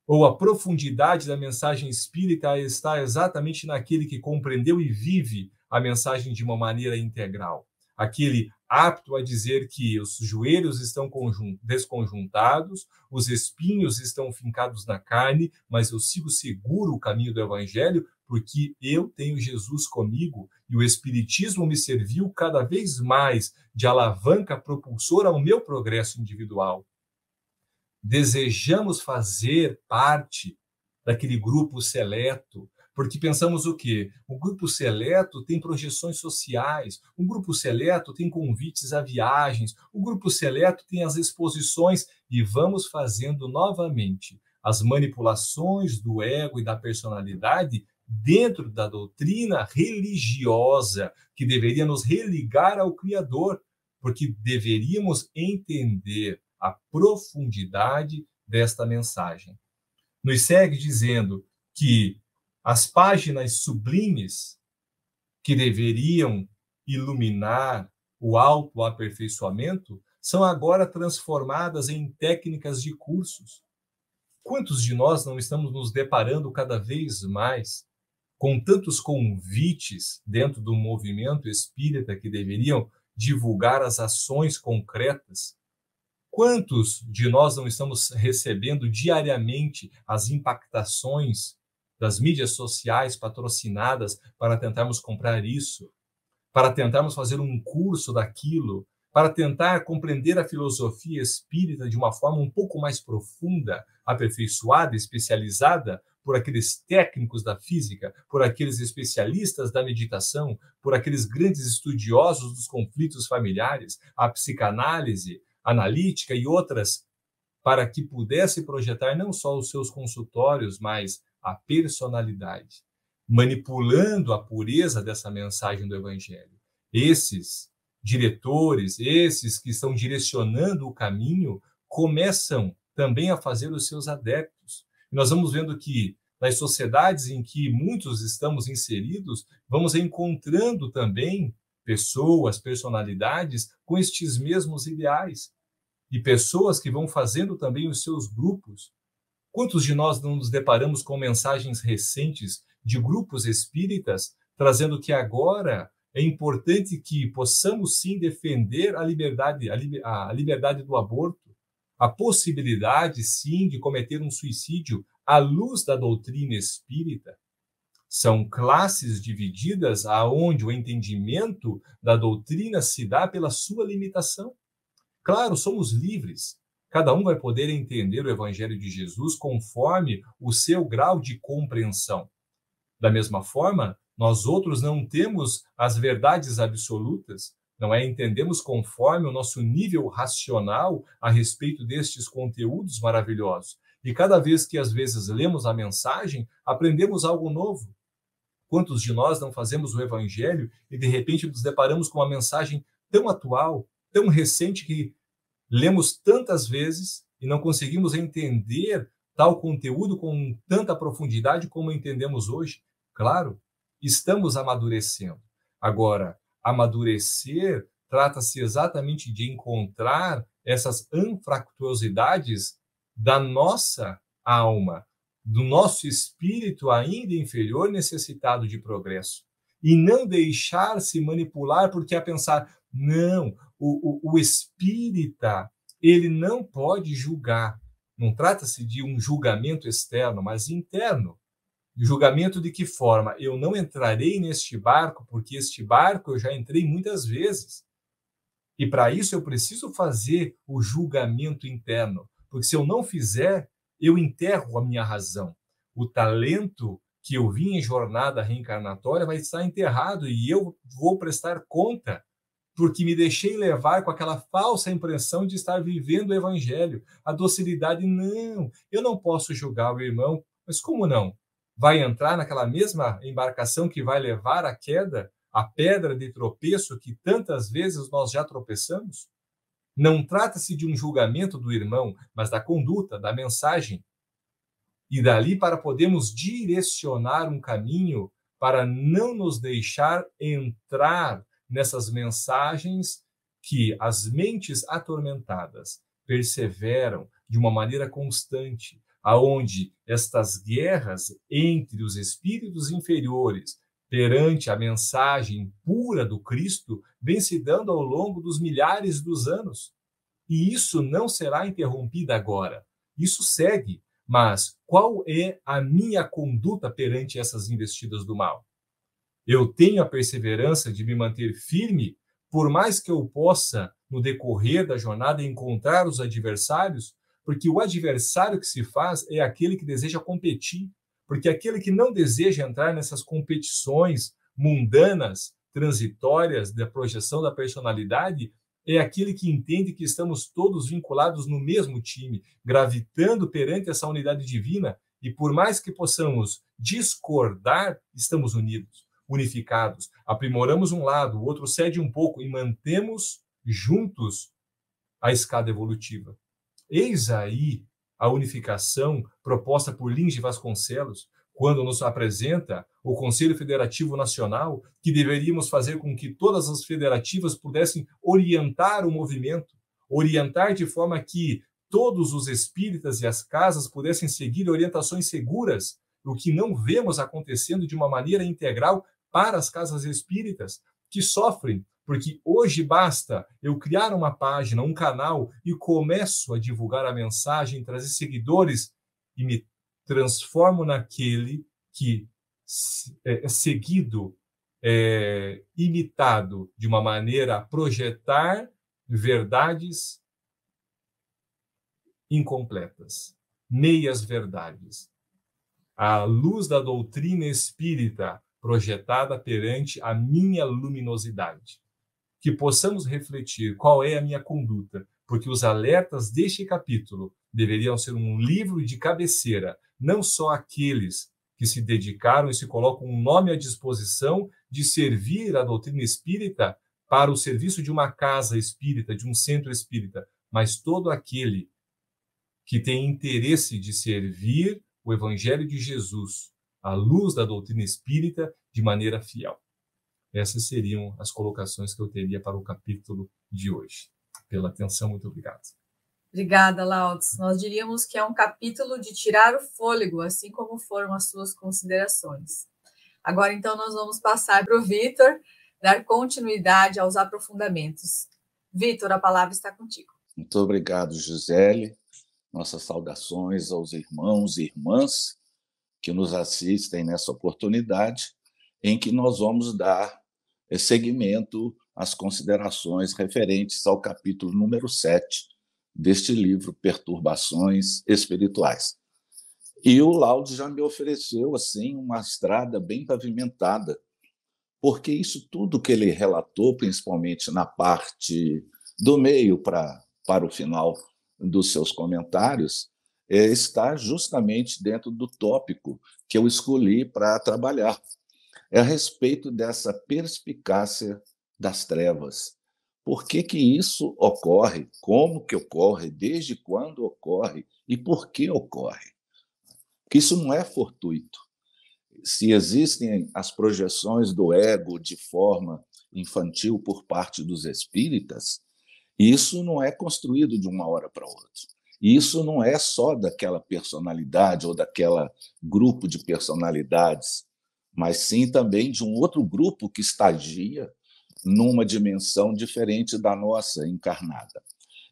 Ou a profundidade da mensagem espírita está exatamente naquele que compreendeu e vive a mensagem de uma maneira integral? Aquele apto a dizer que os joelhos estão desconjuntados, os espinhos estão fincados na carne, mas eu sigo seguro o caminho do Evangelho, porque eu tenho Jesus comigo e o Espiritismo me serviu cada vez mais de alavanca propulsora ao meu progresso individual. Desejamos fazer parte daquele grupo seleto, porque pensamos o quê? O grupo seleto tem projeções sociais, o grupo seleto tem convites a viagens, o grupo seleto tem as exposições, e vamos fazendo novamente as manipulações do ego e da personalidade dentro da doutrina religiosa, que deveria nos religar ao Criador, porque deveríamos entender a profundidade desta mensagem. Nos segue dizendo que as páginas sublimes que deveriam iluminar o autoaperfeiçoamento são agora transformadas em técnicas de cursos. Quantos de nós não estamos nos deparando cada vez mais com tantos convites dentro do movimento espírita que deveriam divulgar as ações concretas? Quantos de nós não estamos recebendo diariamente as impactações das mídias sociais patrocinadas para tentarmos comprar isso, para tentarmos fazer um curso daquilo, para tentar compreender a filosofia espírita de uma forma um pouco mais profunda, aperfeiçoada, especializada por aqueles técnicos da física, por aqueles especialistas da meditação, por aqueles grandes estudiosos dos conflitos familiares, a psicanálise analítica e outras, para que pudesse projetar não só os seus consultórios, mas a personalidade, manipulando a pureza dessa mensagem do Evangelho. Esses diretores, esses que estão direcionando o caminho, começam também a fazer os seus adeptos. E nós vamos vendo que nas sociedades em que muitos estamos inseridos, vamos encontrando também pessoas, personalidades com estes mesmos ideais. E pessoas que vão fazendo também os seus grupos. Quantos de nós não nos deparamos com mensagens recentes de grupos espíritas trazendo que agora é importante que possamos sim defender a liberdade do aborto, a possibilidade sim de cometer um suicídio à luz da doutrina espírita? São classes divididas aonde o entendimento da doutrina se dá pela sua limitação. Claro, somos livres. Cada um vai poder entender o Evangelho de Jesus conforme o seu grau de compreensão. Da mesma forma, nós outros não temos as verdades absolutas, não é? Entendemos conforme o nosso nível racional a respeito destes conteúdos maravilhosos. E cada vez que, às vezes, lemos a mensagem, aprendemos algo novo. Quantos de nós não fazemos o Evangelho e, de repente, nos deparamos com uma mensagem tão atual, tão recente, que lemos tantas vezes e não conseguimos entender tal conteúdo com tanta profundidade como entendemos hoje? Claro, estamos amadurecendo. Agora, amadurecer trata-se exatamente de encontrar essas anfractuosidades da nossa alma, do nosso espírito ainda inferior necessitado de progresso. E não deixar-se manipular porque a pensar, não, o espírita, ele não pode julgar. Não trata-se de um julgamento externo, mas interno. Julgamento de que forma? Eu não entrarei neste barco, porque este barco eu já entrei muitas vezes. E para isso eu preciso fazer o julgamento interno, porque se eu não fizer, eu enterro a minha razão. O talento que eu vim em jornada reencarnatória vai estar enterrado e eu vou prestar conta porque me deixei levar com aquela falsa impressão de estar vivendo o evangelho. A docilidade, não, eu não posso julgar o irmão. Mas como não? Vai entrar naquela mesma embarcação que vai levar à queda, a pedra de tropeço que tantas vezes nós já tropeçamos? Não trata-se de um julgamento do irmão, mas da conduta, da mensagem. E dali para podermos direcionar um caminho para não nos deixar entrar nessas mensagens que as mentes atormentadas perseveram de uma maneira constante, aonde estas guerras entre os espíritos inferiores perante a mensagem pura do Cristo vem se dando ao longo dos milhares dos anos. E isso não será interrompido agora. Isso segue. Mas qual é a minha conduta perante essas investidas do mal? Eu tenho a perseverança de me manter firme, por mais que eu possa, no decorrer da jornada, encontrar os adversários, porque o adversário que se faz é aquele que deseja competir, porque aquele que não deseja entrar nessas competições mundanas, transitórias, da projeção da personalidade, é aquele que entende que estamos todos vinculados no mesmo time, gravitando perante essa unidade divina, e por mais que possamos discordar, estamos unidos, unificados. Aprimoramos um lado, o outro cede um pouco e mantemos juntos a escada evolutiva. Eis aí a unificação proposta por Lins de Vasconcelos, quando nos apresenta o Conselho Federativo Nacional, que deveríamos fazer com que todas as federativas pudessem orientar o movimento, orientar de forma que todos os espíritas e as casas pudessem seguir orientações seguras, o que não vemos acontecendo de uma maneira integral para as casas espíritas, que sofrem, porque hoje basta eu criar uma página, um canal, e começo a divulgar a mensagem, trazer seguidores, e me transformo naquele que é seguido, imitado de uma maneira a projetar verdades incompletas, meias verdades. A luz da doutrina espírita projetada perante a minha luminosidade. Que possamos refletir qual é a minha conduta, porque os alertas deste capítulo deveriam ser um livro de cabeceira, não só aqueles que se dedicaram e se colocam um nome à disposição de servir a doutrina espírita para o serviço de uma casa espírita, de um centro espírita, mas todo aquele que tem interesse de servir o Evangelho de Jesus, à luz da doutrina espírita, de maneira fiel. Essas seriam as colocações que eu teria para o capítulo de hoje. Pela atenção, muito obrigado. Obrigada, Laudes. Nós diríamos que é um capítulo de tirar o fôlego, assim como foram as suas considerações. Agora, então, nós vamos passar para o Vitor, dar continuidade aos aprofundamentos. Vitor, a palavra está contigo. Muito obrigado, Gisele. Nossas saudações aos irmãos e irmãs que nos assistem nessa oportunidade, em que nós vamos dar seguimento às considerações referentes ao capítulo número 7 deste livro, Perturbações Espirituais. E o Laudes já me ofereceu assim uma estrada bem pavimentada, porque isso tudo que ele relatou, principalmente na parte do meio para o final dos seus comentários, está justamente dentro do tópico que eu escolhi para trabalhar. É a respeito dessa perspicácia das trevas. Por que isso ocorre? Como que ocorre? Desde quando ocorre? E por que ocorre? Porque isso não é fortuito. Se existem as projeções do ego de forma infantil por parte dos espíritas, isso não é construído de uma hora para outra. Isso não é só daquela personalidade ou daquela grupo de personalidades, mas sim também de um outro grupo que estagia numa dimensão diferente da nossa encarnada.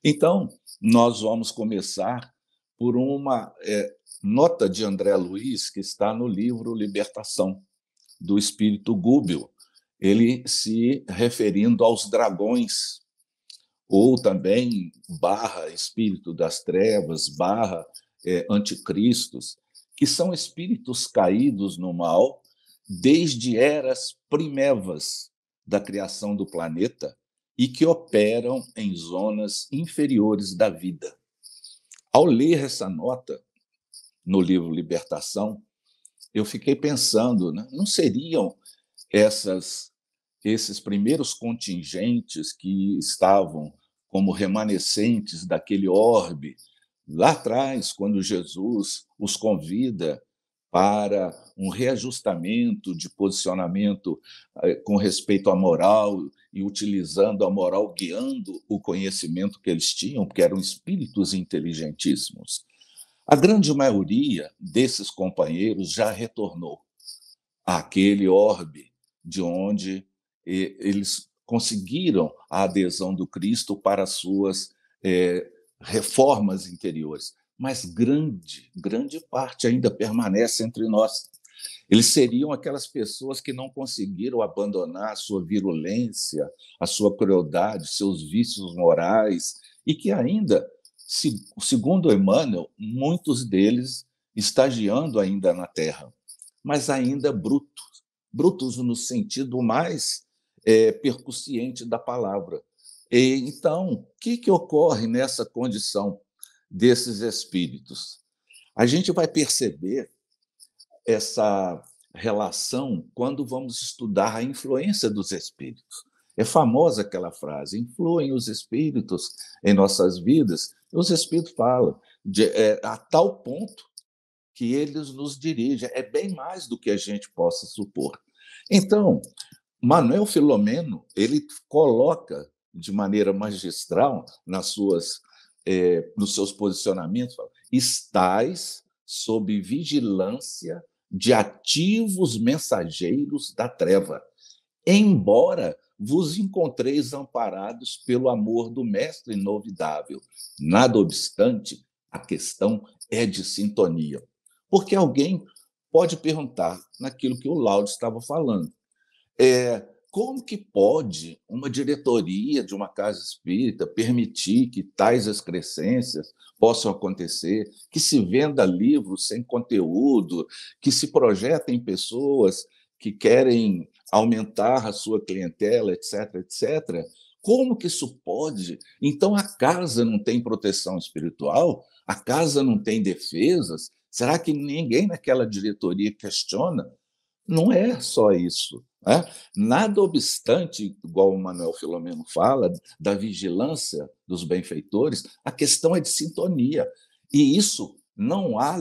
Então, nós vamos começar por uma nota de André Luiz, que está no livro Libertação, do Espírito Gúbio, ele se referindo aos dragões, ou também / espírito das trevas, / anticristos, que são espíritos caídos no mal desde eras primevas da criação do planeta e que operam em zonas inferiores da vida. Ao ler essa nota no livro Libertação, eu fiquei pensando, né? Não seriam esses primeiros contingentes que estavam como remanescentes daquele orbe lá atrás, quando Jesus os convida para um reajustamento de posicionamento com respeito à moral e utilizando a moral, guiando o conhecimento que eles tinham, porque eram espíritos inteligentíssimos. A grande maioria desses companheiros já retornou àquele orbe de onde eles conseguiram a adesão do Cristo para as suas reformas interiores. Mas grande parte ainda permanece entre nós. Eles seriam aquelas pessoas que não conseguiram abandonar a sua virulência, a sua crueldade, seus vícios morais, e que ainda, segundo Emmanuel, muitos deles estagiando ainda na Terra, mas ainda brutos no sentido mais percussiente da palavra. E, então, o que ocorre nessa condição desses espíritos? A gente vai perceber essa relação quando vamos estudar a influência dos espíritos. É famosa aquela frase: influem os espíritos em nossas vidas. Os espíritos falam a tal ponto que eles nos dirigem. É bem mais do que a gente possa supor. Então, Manuel Filomeno, ele coloca de maneira magistral nos seus posicionamentos: estais sob vigilância de ativos mensageiros da treva, embora vos encontreis amparados pelo amor do Mestre inovidável. Nada obstante, a questão é de sintonia. Porque alguém pode perguntar, naquilo que o Laudo estava falando, como que pode uma diretoria de uma casa espírita permitir que tais excrescências possam acontecer, que se venda livros sem conteúdo, que se projetem pessoas que querem aumentar a sua clientela, etc., etc.? Como que isso pode? Então, a casa não tem proteção espiritual? A casa não tem defesas? Será que ninguém naquela diretoria questiona? Não é só isso. Né? Nada obstante, igual o Manuel Filomeno fala, da vigilância dos benfeitores, a questão é de sintonia. E isso não há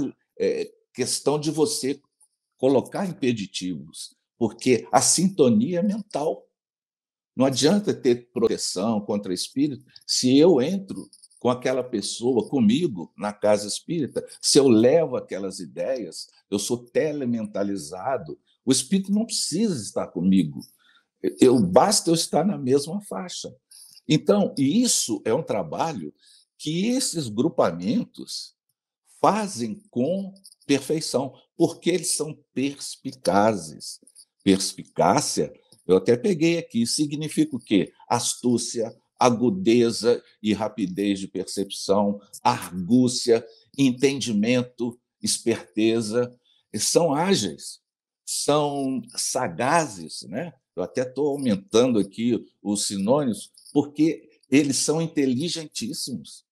questão de você colocar impeditivos, porque a sintonia é mental. Não adianta ter proteção contra espírito se eu entro com aquela pessoa comigo na casa espírita, se eu levo aquelas ideias, eu sou telementalizado. O espírito não precisa estar comigo, basta eu estar na mesma faixa. Então, isso é um trabalho que esses grupamentos fazem com perfeição, porque eles são perspicazes. Perspicácia, eu até peguei aqui, significa o quê? Astúcia, agudeza e rapidez de percepção, argúcia, entendimento, esperteza. São ágeis, são sagazes, né? Eu até estou aumentando aqui os sinônimos, porque eles são inteligentíssimos.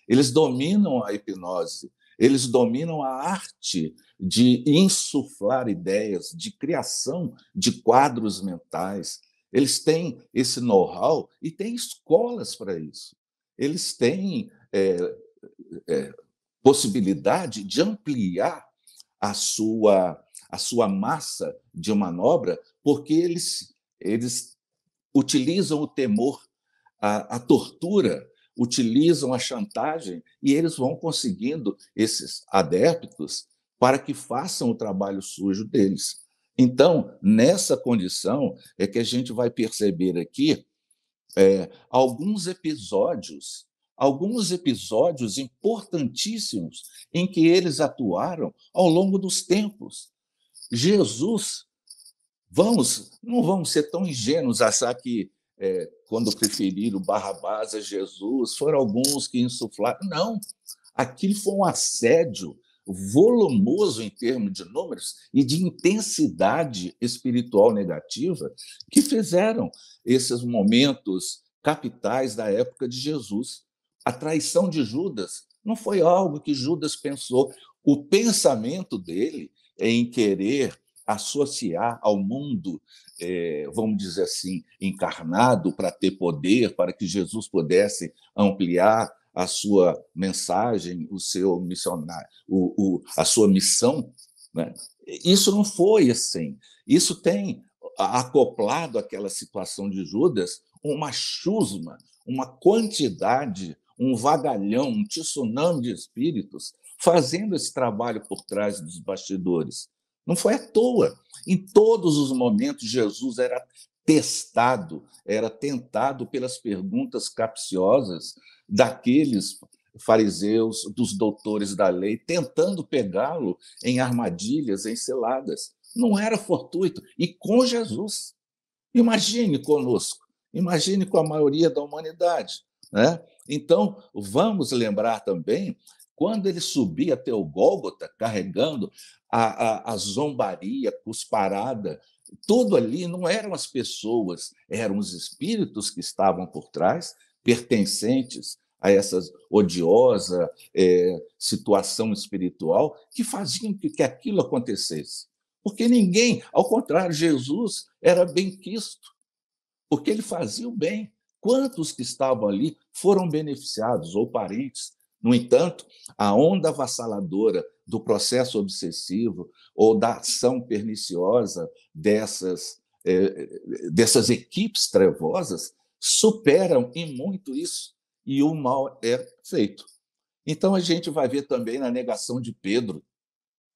Eles dominam a hipnose, eles dominam a arte de insuflar ideias, de criação de quadros mentais. Eles têm esse know-how e têm escolas para isso. Eles têm possibilidade de ampliar a sua massa de manobra, porque eles utilizam o temor, a tortura, utilizam a chantagem, e eles vão conseguindo esses adeptos para que façam o trabalho sujo deles. Então, nessa condição é que a gente vai perceber aqui alguns episódios importantíssimos em que eles atuaram ao longo dos tempos. Jesus, não vamos ser tão ingênuos, achar que quando preferiram Barrabás a Jesus, foram alguns que insuflaram. Não, aquilo foi um assédio. volumoso em termos de números e de intensidade espiritual negativa que fizeram esses momentos capitais da época de Jesus. A traição de Judas não foi algo que Judas pensou. O pensamento dele em querer associar ao mundo, vamos dizer assim, encarnado para ter poder, para que Jesus pudesse ampliar a sua mensagem, o seu missionário, a sua missão, né? Isso não foi assim. Isso tem acoplado àquela situação de Judas uma chusma, uma quantidade, um vagalhão, um tsunami de espíritos fazendo esse trabalho por trás dos bastidores. Não foi à toa. Em todos os momentos, Jesus era testado, era tentado pelas perguntas capciosas daqueles fariseus, dos doutores da lei, tentando pegá-lo em armadilhas, em ciladas. Não era fortuito. E com Jesus. Imagine conosco, imagine com a maioria da humanidade, né? Então, vamos lembrar também, quando ele subia até o Gólgota, carregando a zombaria, a cusparada, tudo ali não eram as pessoas, eram os espíritos que estavam por trás, pertencentes a essa odiosa situação espiritual, que faziam que aquilo acontecesse. Porque ninguém, ao contrário, Jesus era benquisto, porque ele fazia o bem. Quantos que estavam ali foram beneficiados, ou parentes? No entanto, a onda avassaladora do processo obsessivo ou da ação perniciosa dessas equipes trevosas superam em muito isso, e o mal é feito. Então, a gente vai ver também na negação de Pedro,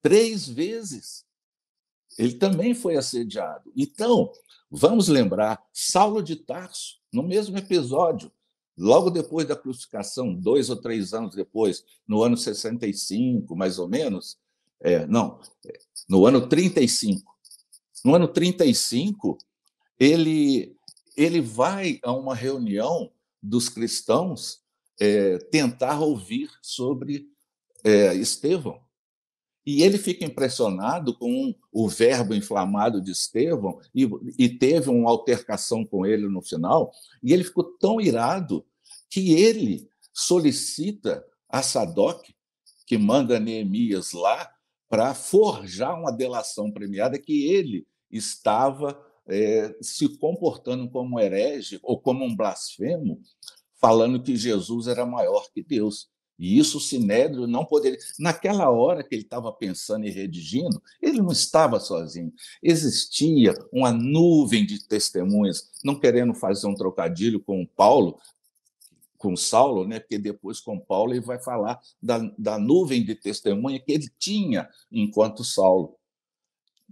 3 vezes. Ele também foi assediado. Então, vamos lembrar, Saulo de Tarso, no mesmo episódio, logo depois da crucificação, 2 ou 3 anos depois, no ano 65, mais ou menos, no ano 35. No ano 35, ele vai a uma reunião dos cristãos tentar ouvir sobre Estevão. E ele fica impressionado com o verbo inflamado de Estevão e teve uma altercação com ele no final, e ele ficou tão irado que ele solicita a Sadoc, que manda Neemias lá, para forjar uma delação premiada que ele estava se comportando como herege ou como um blasfemo, falando que Jesus era maior que Deus. E isso o Sinédrio não poderia... Naquela hora que ele estava pensando e redigindo, ele não estava sozinho. Existia uma nuvem de testemunhas, não querendo fazer um trocadilho com Paulo, com Saulo, né? Porque depois com Paulo ele vai falar da nuvem de testemunha que ele tinha enquanto Saulo.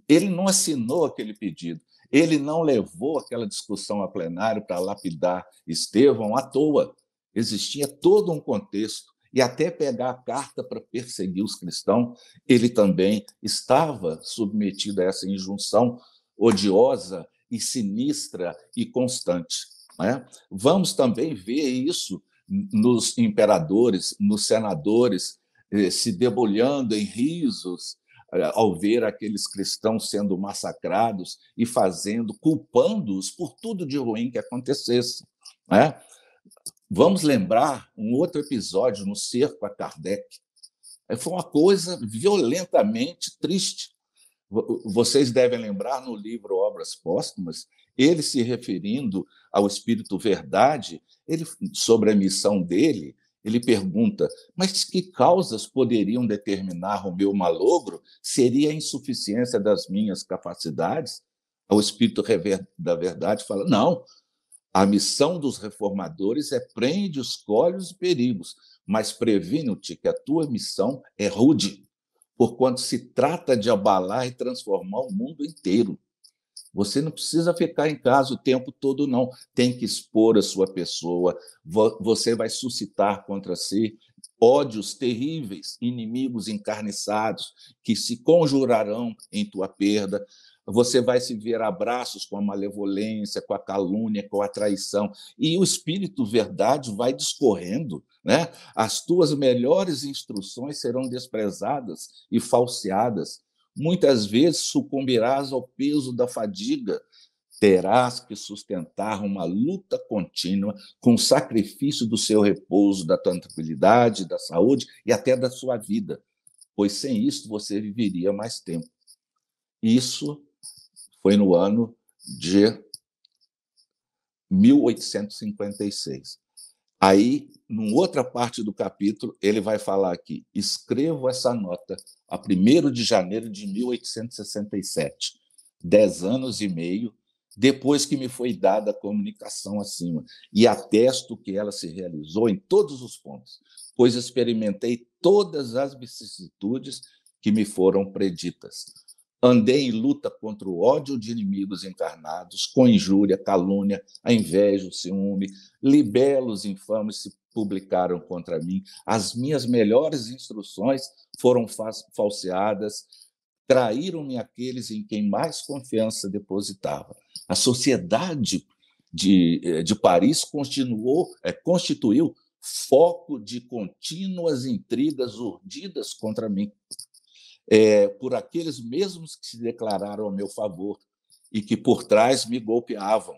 Ele não assinou aquele pedido, ele não levou aquela discussão a plenário para lapidar Estevão à toa. Existia todo um contexto. E até pegar a carta para perseguir os cristãos, ele também estava submetido a essa injunção odiosa e sinistra e constante, né? Vamos também ver isso nos imperadores, nos senadores, se debulhando em risos ao ver aqueles cristãos sendo massacrados e culpando-os por tudo de ruim que acontecesse, né? Vamos lembrar um outro episódio no cerco a Kardec. Foi uma coisa violentamente triste. Vocês devem lembrar no livro Obras Póstumas, ele se referindo ao Espírito Verdade, sobre a missão dele, ele pergunta: mas que causas poderiam determinar o meu malogro? Seria a insuficiência das minhas capacidades? O Espírito da Verdade fala: não. A missão dos reformadores prende os colhos e perigos, mas previno-te que a tua missão é rude, porquanto se trata de abalar e transformar o mundo inteiro. Você não precisa ficar em casa o tempo todo, não. Tem que expor a sua pessoa. Você vai suscitar contra si ódios terríveis, inimigos encarniçados, que se conjurarão em tua perda. você vai se ver a braços com a malevolência, com a calúnia, com a traição, e o Espírito Verdade vai discorrendo, né? As tuas melhores instruções serão desprezadas e falseadas. Muitas vezes sucumbirás ao peso da fadiga, terás que sustentar uma luta contínua com o sacrifício do seu repouso, da tua tranquilidade, da saúde e até da sua vida, pois sem isso você viveria mais tempo. Isso foi no ano de 1856. Aí, numa outra parte do capítulo, ele vai falar aqui: escrevo essa nota a 1º de janeiro de 1867, 10 anos e meio depois que me foi dada a comunicação acima, e atesto que ela se realizou em todos os pontos, pois experimentei todas as vicissitudes que me foram preditas. Andei em luta contra o ódio de inimigos encarnados, com injúria, calúnia, a inveja, o ciúme. Libelos infames se publicaram contra mim. As minhas melhores instruções foram falseadas. Traíram-me aqueles em quem mais confiança depositava. A sociedade de Paris constituiu foco de contínuas intrigas urdidas contra mim, por aqueles mesmos que se declararam a meu favor e que por trás me golpeavam.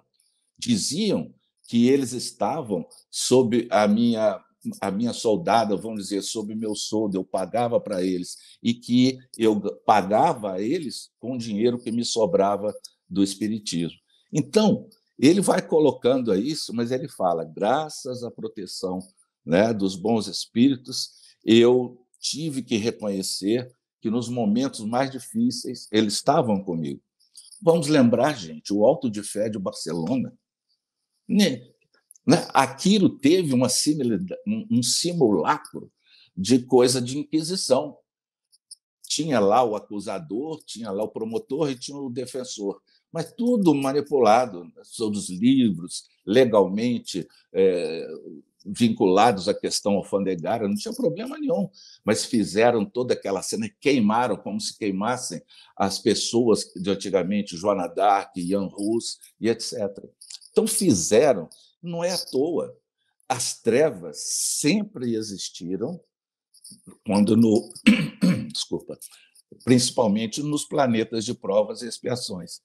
Diziam que eles estavam sob a minha soldada, vamos dizer, sob meu soldo, eu pagava para eles, e que eu pagava a eles com o dinheiro que me sobrava do espiritismo. Então, ele vai colocando isso, mas ele fala: graças à proteção, né, dos bons espíritos, eu tive que reconhecer que nos momentos mais difíceis eles estavam comigo. Vamos lembrar, gente, o Auto de Fé de Barcelona, né? Aquilo teve um simulacro de coisa de inquisição. Tinha lá o acusador, tinha lá o promotor e tinha o defensor, mas tudo manipulado, sobre os livros, legalmente vinculados à questão alfandegária, não tinha problema nenhum, mas fizeram toda aquela cena, queimaram como se queimassem as pessoas de antigamente, Joana d'Arc, Jan Hus e etc. Então fizeram, não é à toa, as trevas sempre existiram, desculpa, principalmente nos planetas de provas e expiações.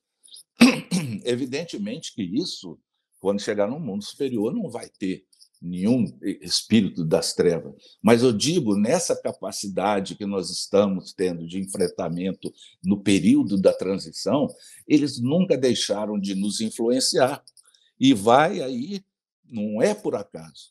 Evidentemente que isso, quando chegar no mundo superior, não vai ter nenhum espírito das trevas. Mas eu digo, nessa capacidade que nós estamos tendo de enfrentamento no período da transição, eles nunca deixaram de nos influenciar. E vai aí, não é por acaso,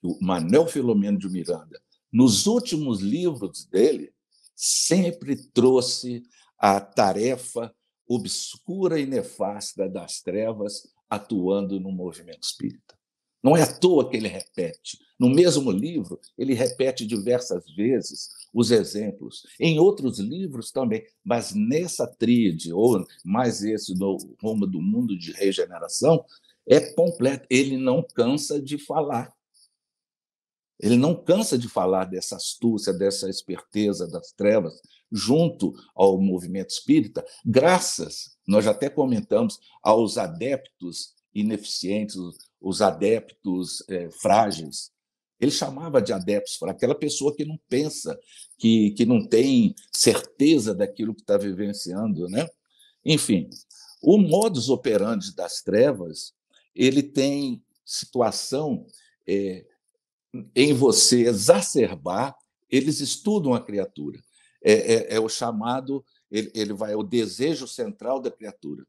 o Manuel Filomeno de Miranda, nos últimos livros dele, sempre trouxe a tarefa obscura e nefasta das trevas atuando no movimento espírita. Não é à toa que ele repete. No mesmo livro, ele repete diversas vezes os exemplos. Em outros livros também, mas nessa tríade, ou mais esse do Rumo do Mundo de Regeneração, é completo. Ele não cansa de falar. Ele não cansa de falar dessa astúcia, dessa esperteza das trevas, junto ao movimento espírita, graças, nós já até comentamos, aos adeptos ineficientes, os adeptos frágeis. Ele chamava de adeptos para aquela pessoa que não pensa, que não tem certeza daquilo que está vivenciando, né? Enfim, o modus operandi das trevas, ele tem situação em você exacerbar. Eles estudam a criatura. É o chamado, ele vai ao desejo central da criatura.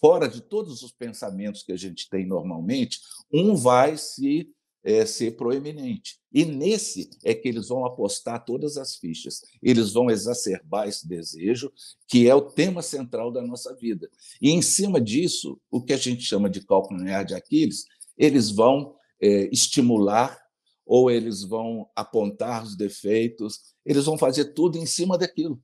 Fora de todos os pensamentos que a gente tem normalmente, um vai ser proeminente. E nesse é que eles vão apostar todas as fichas. Eles vão exacerbar esse desejo, que é o tema central da nossa vida. E, em cima disso, o que a gente chama de calcanhar de Aquiles, eles vão estimular ou eles vão apontar os defeitos, eles vão fazer tudo em cima daquilo.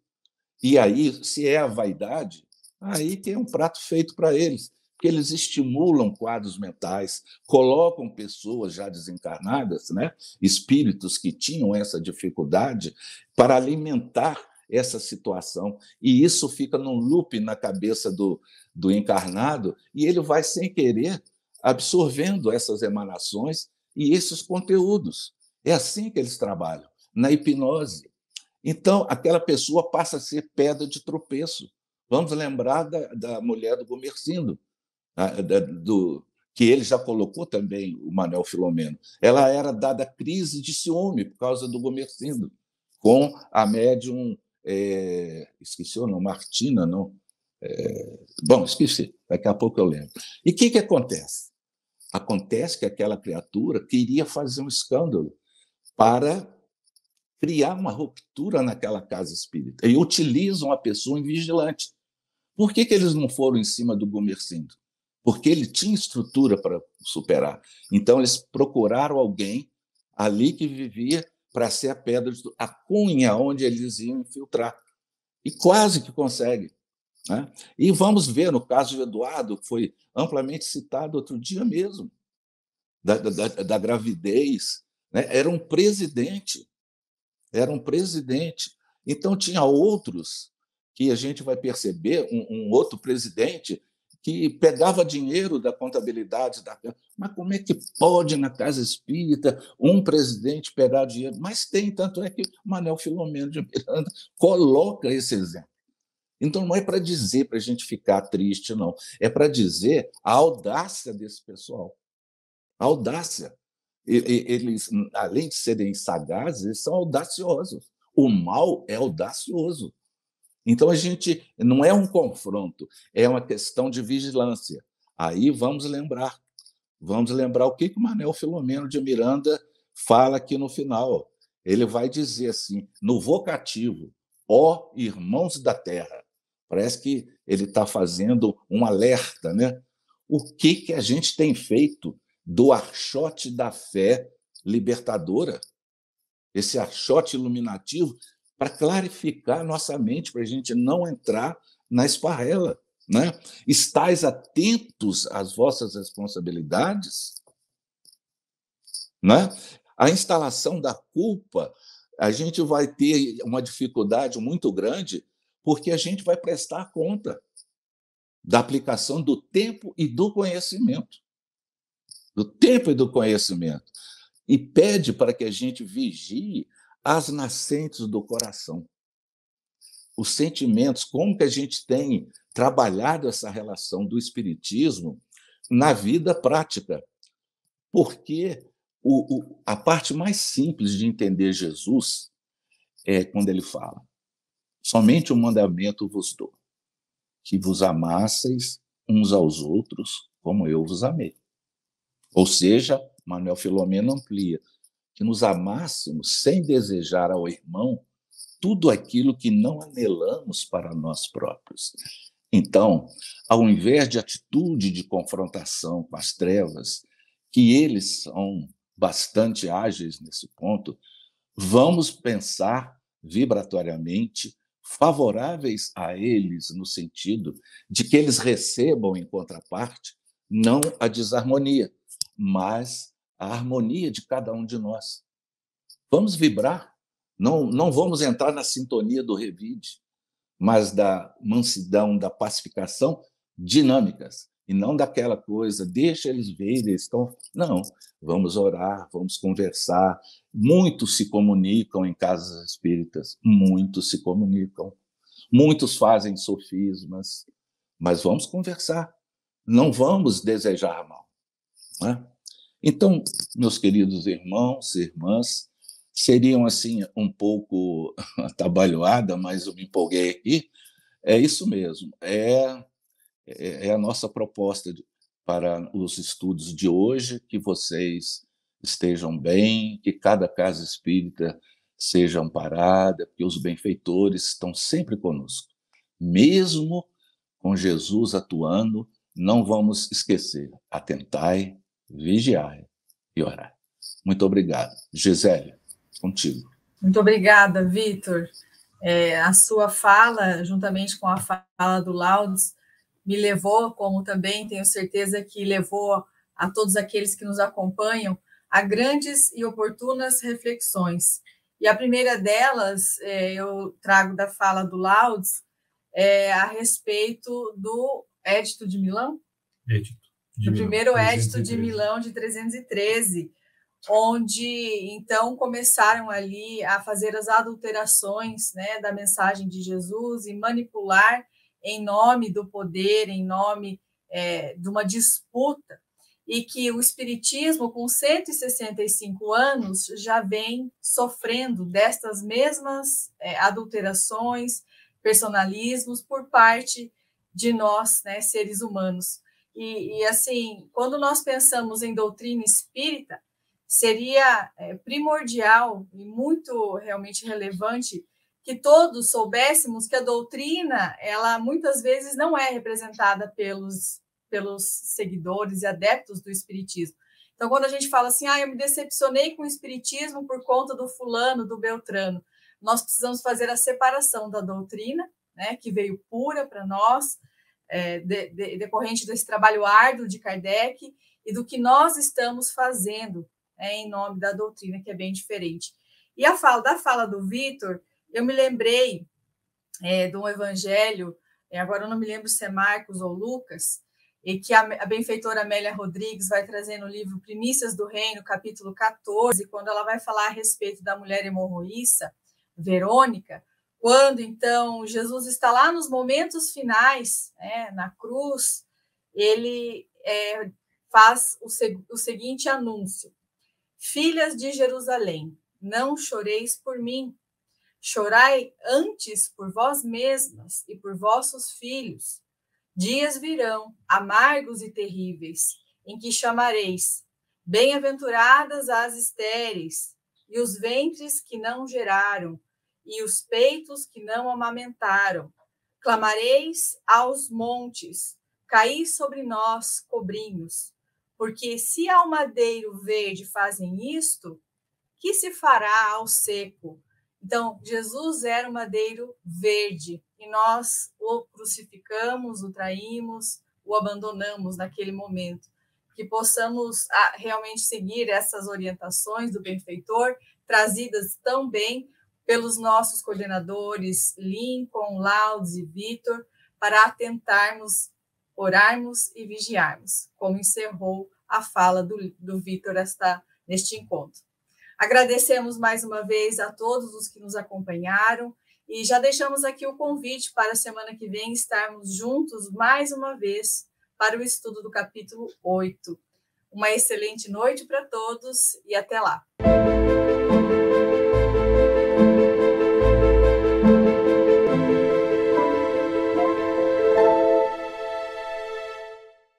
E aí, se é a vaidade, aí tem um prato feito para eles, porque eles estimulam quadros mentais, colocam pessoas já desencarnadas, né, espíritos que tinham essa dificuldade, para alimentar essa situação. E isso fica num loop na cabeça do encarnado, e ele vai, sem querer, absorvendo essas emanações e esses conteúdos. É assim que eles trabalham, na hipnose. Então, aquela pessoa passa a ser pedra de tropeço. Vamos lembrar da mulher do Gumersindo, que ele já colocou também, o Manuel Filomeno. Ela era dada crise de ciúme por causa do Gumersindo, com a médium, esqueci o nome, Martina, não? Bom, esqueci, daqui a pouco eu lembro. E o que acontece? Acontece que aquela criatura queria fazer um escândalo para criar uma ruptura naquela casa espírita, e utilizam a pessoa invigilante. Por que eles não foram em cima do Gumersindo? Porque ele tinha estrutura para superar. Então, eles procuraram alguém ali que vivia para ser a pedra, a cunha onde eles iam infiltrar. E quase que consegue, né? E vamos ver, no caso de Eduardo, que foi amplamente citado outro dia mesmo, da gravidez, né? Era um presidente. Então, tinha outros que a gente vai perceber, um outro presidente que pegava dinheiro da contabilidade. Mas como é que pode, na casa espírita, um presidente pegar dinheiro? Mas tem, tanto é que Manuel Filomeno de Miranda coloca esse exemplo. Então, não é para dizer, para a gente ficar triste, não. É para dizer a audácia desse pessoal. A audácia. Eles, além de serem sagazes, eles são audaciosos. O mal é audacioso. Então, a gente não é um confronto, é uma questão de vigilância. Aí vamos lembrar o que o Manuel Filomeno de Miranda fala aqui no final. Ele vai dizer assim, no vocativo, ó irmãos da terra. Parece que ele está fazendo um alerta, né? O que a gente tem feito do archote da fé libertadora, esse archote iluminativo, para clarificar nossa mente, para a gente não entrar na esparrela, né? Estais atentos às vossas responsabilidades, né? A instalação da culpa, a gente vai ter uma dificuldade muito grande, porque a gente vai prestar conta da aplicação do tempo e do conhecimento. E pede para que a gente vigie as nascentes do coração. Os sentimentos, como que a gente tem trabalhado essa relação do espiritismo na vida prática. Porque a parte mais simples de entender Jesus é quando ele fala: somente um mandamento vos dou, que vos amasseis uns aos outros como eu vos amei. Ou seja, Manuel Filomeno amplia, que nos amássemos sem desejar ao irmão tudo aquilo que não anelamos para nós próprios. Então, ao invés de atitude de confrontação com as trevas, que eles são bastante ágeis nesse ponto, vamos pensar vibratoriamente favoráveis a eles, no sentido de que eles recebam em contraparte não a desarmonia, mas a harmonia de cada um de nós. Vamos vibrar, não vamos entrar na sintonia do revide, mas da mansidão, da pacificação dinâmicas, e não daquela coisa, deixa eles verem, eles estão... Não, vamos orar, vamos conversar. Muitos se comunicam em casas espíritas, muitos se comunicam, muitos fazem sofismas, mas vamos conversar, não vamos desejar mal, né? Então, meus queridos irmãos e irmãs, seriam assim um pouco atabalhoada, mas eu me empolguei aqui. É isso mesmo, é a nossa proposta para os estudos de hoje, que vocês estejam bem, que cada casa espírita seja amparada, porque os benfeitores estão sempre conosco. Mesmo com Jesus atuando, não vamos esquecer, atentai, vigiai e orai. Muito obrigado. Gisele, contigo. Muito obrigada, Vitor. A sua fala, juntamente com a fala do Laudes, me levou, como também tenho certeza que levou a todos aqueles que nos acompanham, a grandes e oportunas reflexões. E a primeira delas, eu trago da fala do Laudes, a respeito do Edito de Milão, do primeiro Edito de Milão de 313, onde, então, começaram ali a fazer as adulterações, né, da mensagem de Jesus e manipular em nome do poder, em nome de uma disputa, e que o Espiritismo, com 165 anos, já vem sofrendo destas mesmas adulterações, personalismos por parte de nós, né, seres humanos. E, assim, quando nós pensamos em doutrina espírita, seria primordial e muito realmente relevante que todos soubéssemos que a doutrina, ela muitas vezes não é representada pelos seguidores e adeptos do espiritismo. Então, quando a gente fala assim, eu me decepcionei com o espiritismo por conta do fulano, do beltrano, nós precisamos fazer a separação da doutrina, né, que veio pura para nós, decorrente desse trabalho árduo de Kardec, e do que nós estamos fazendo em nome da doutrina, que é bem diferente. E da fala do Vitor, eu me lembrei de um evangelho, agora eu não me lembro se é Marcos ou Lucas, e que a benfeitora Amélia Rodrigues vai trazer no livro Primícias do Reino, capítulo 14, quando ela vai falar a respeito da mulher hemorroíça, Verônica, quando, então, Jesus está lá nos momentos finais, na cruz, ele faz o seguinte anúncio: Filhas de Jerusalém, não choreis por mim, chorai antes por vós mesmas e por vossos filhos. Dias virão, amargos e terríveis, em que chamareis: bem-aventuradas as estéreis, e os ventres que não geraram, e os peitos que não amamentaram. Clamareis aos montes: caí sobre nós, cobrinhos. Porque se ao madeiro verde fazem isto, que se fará ao seco? Então, Jesus era o madeiro verde, e nós o crucificamos, o traímos, o abandonamos naquele momento. Que possamos realmente seguir essas orientações do benfeitor, trazidas tão bem pelos nossos coordenadores Lincoln, Laudes e Vitor, para atentarmos, orarmos e vigiarmos, como encerrou a fala do Vitor neste encontro. Agradecemos mais uma vez a todos os que nos acompanharam e já deixamos aqui o convite para a semana que vem estarmos juntos mais uma vez para o estudo do capítulo 8. Uma excelente noite para todos e até lá!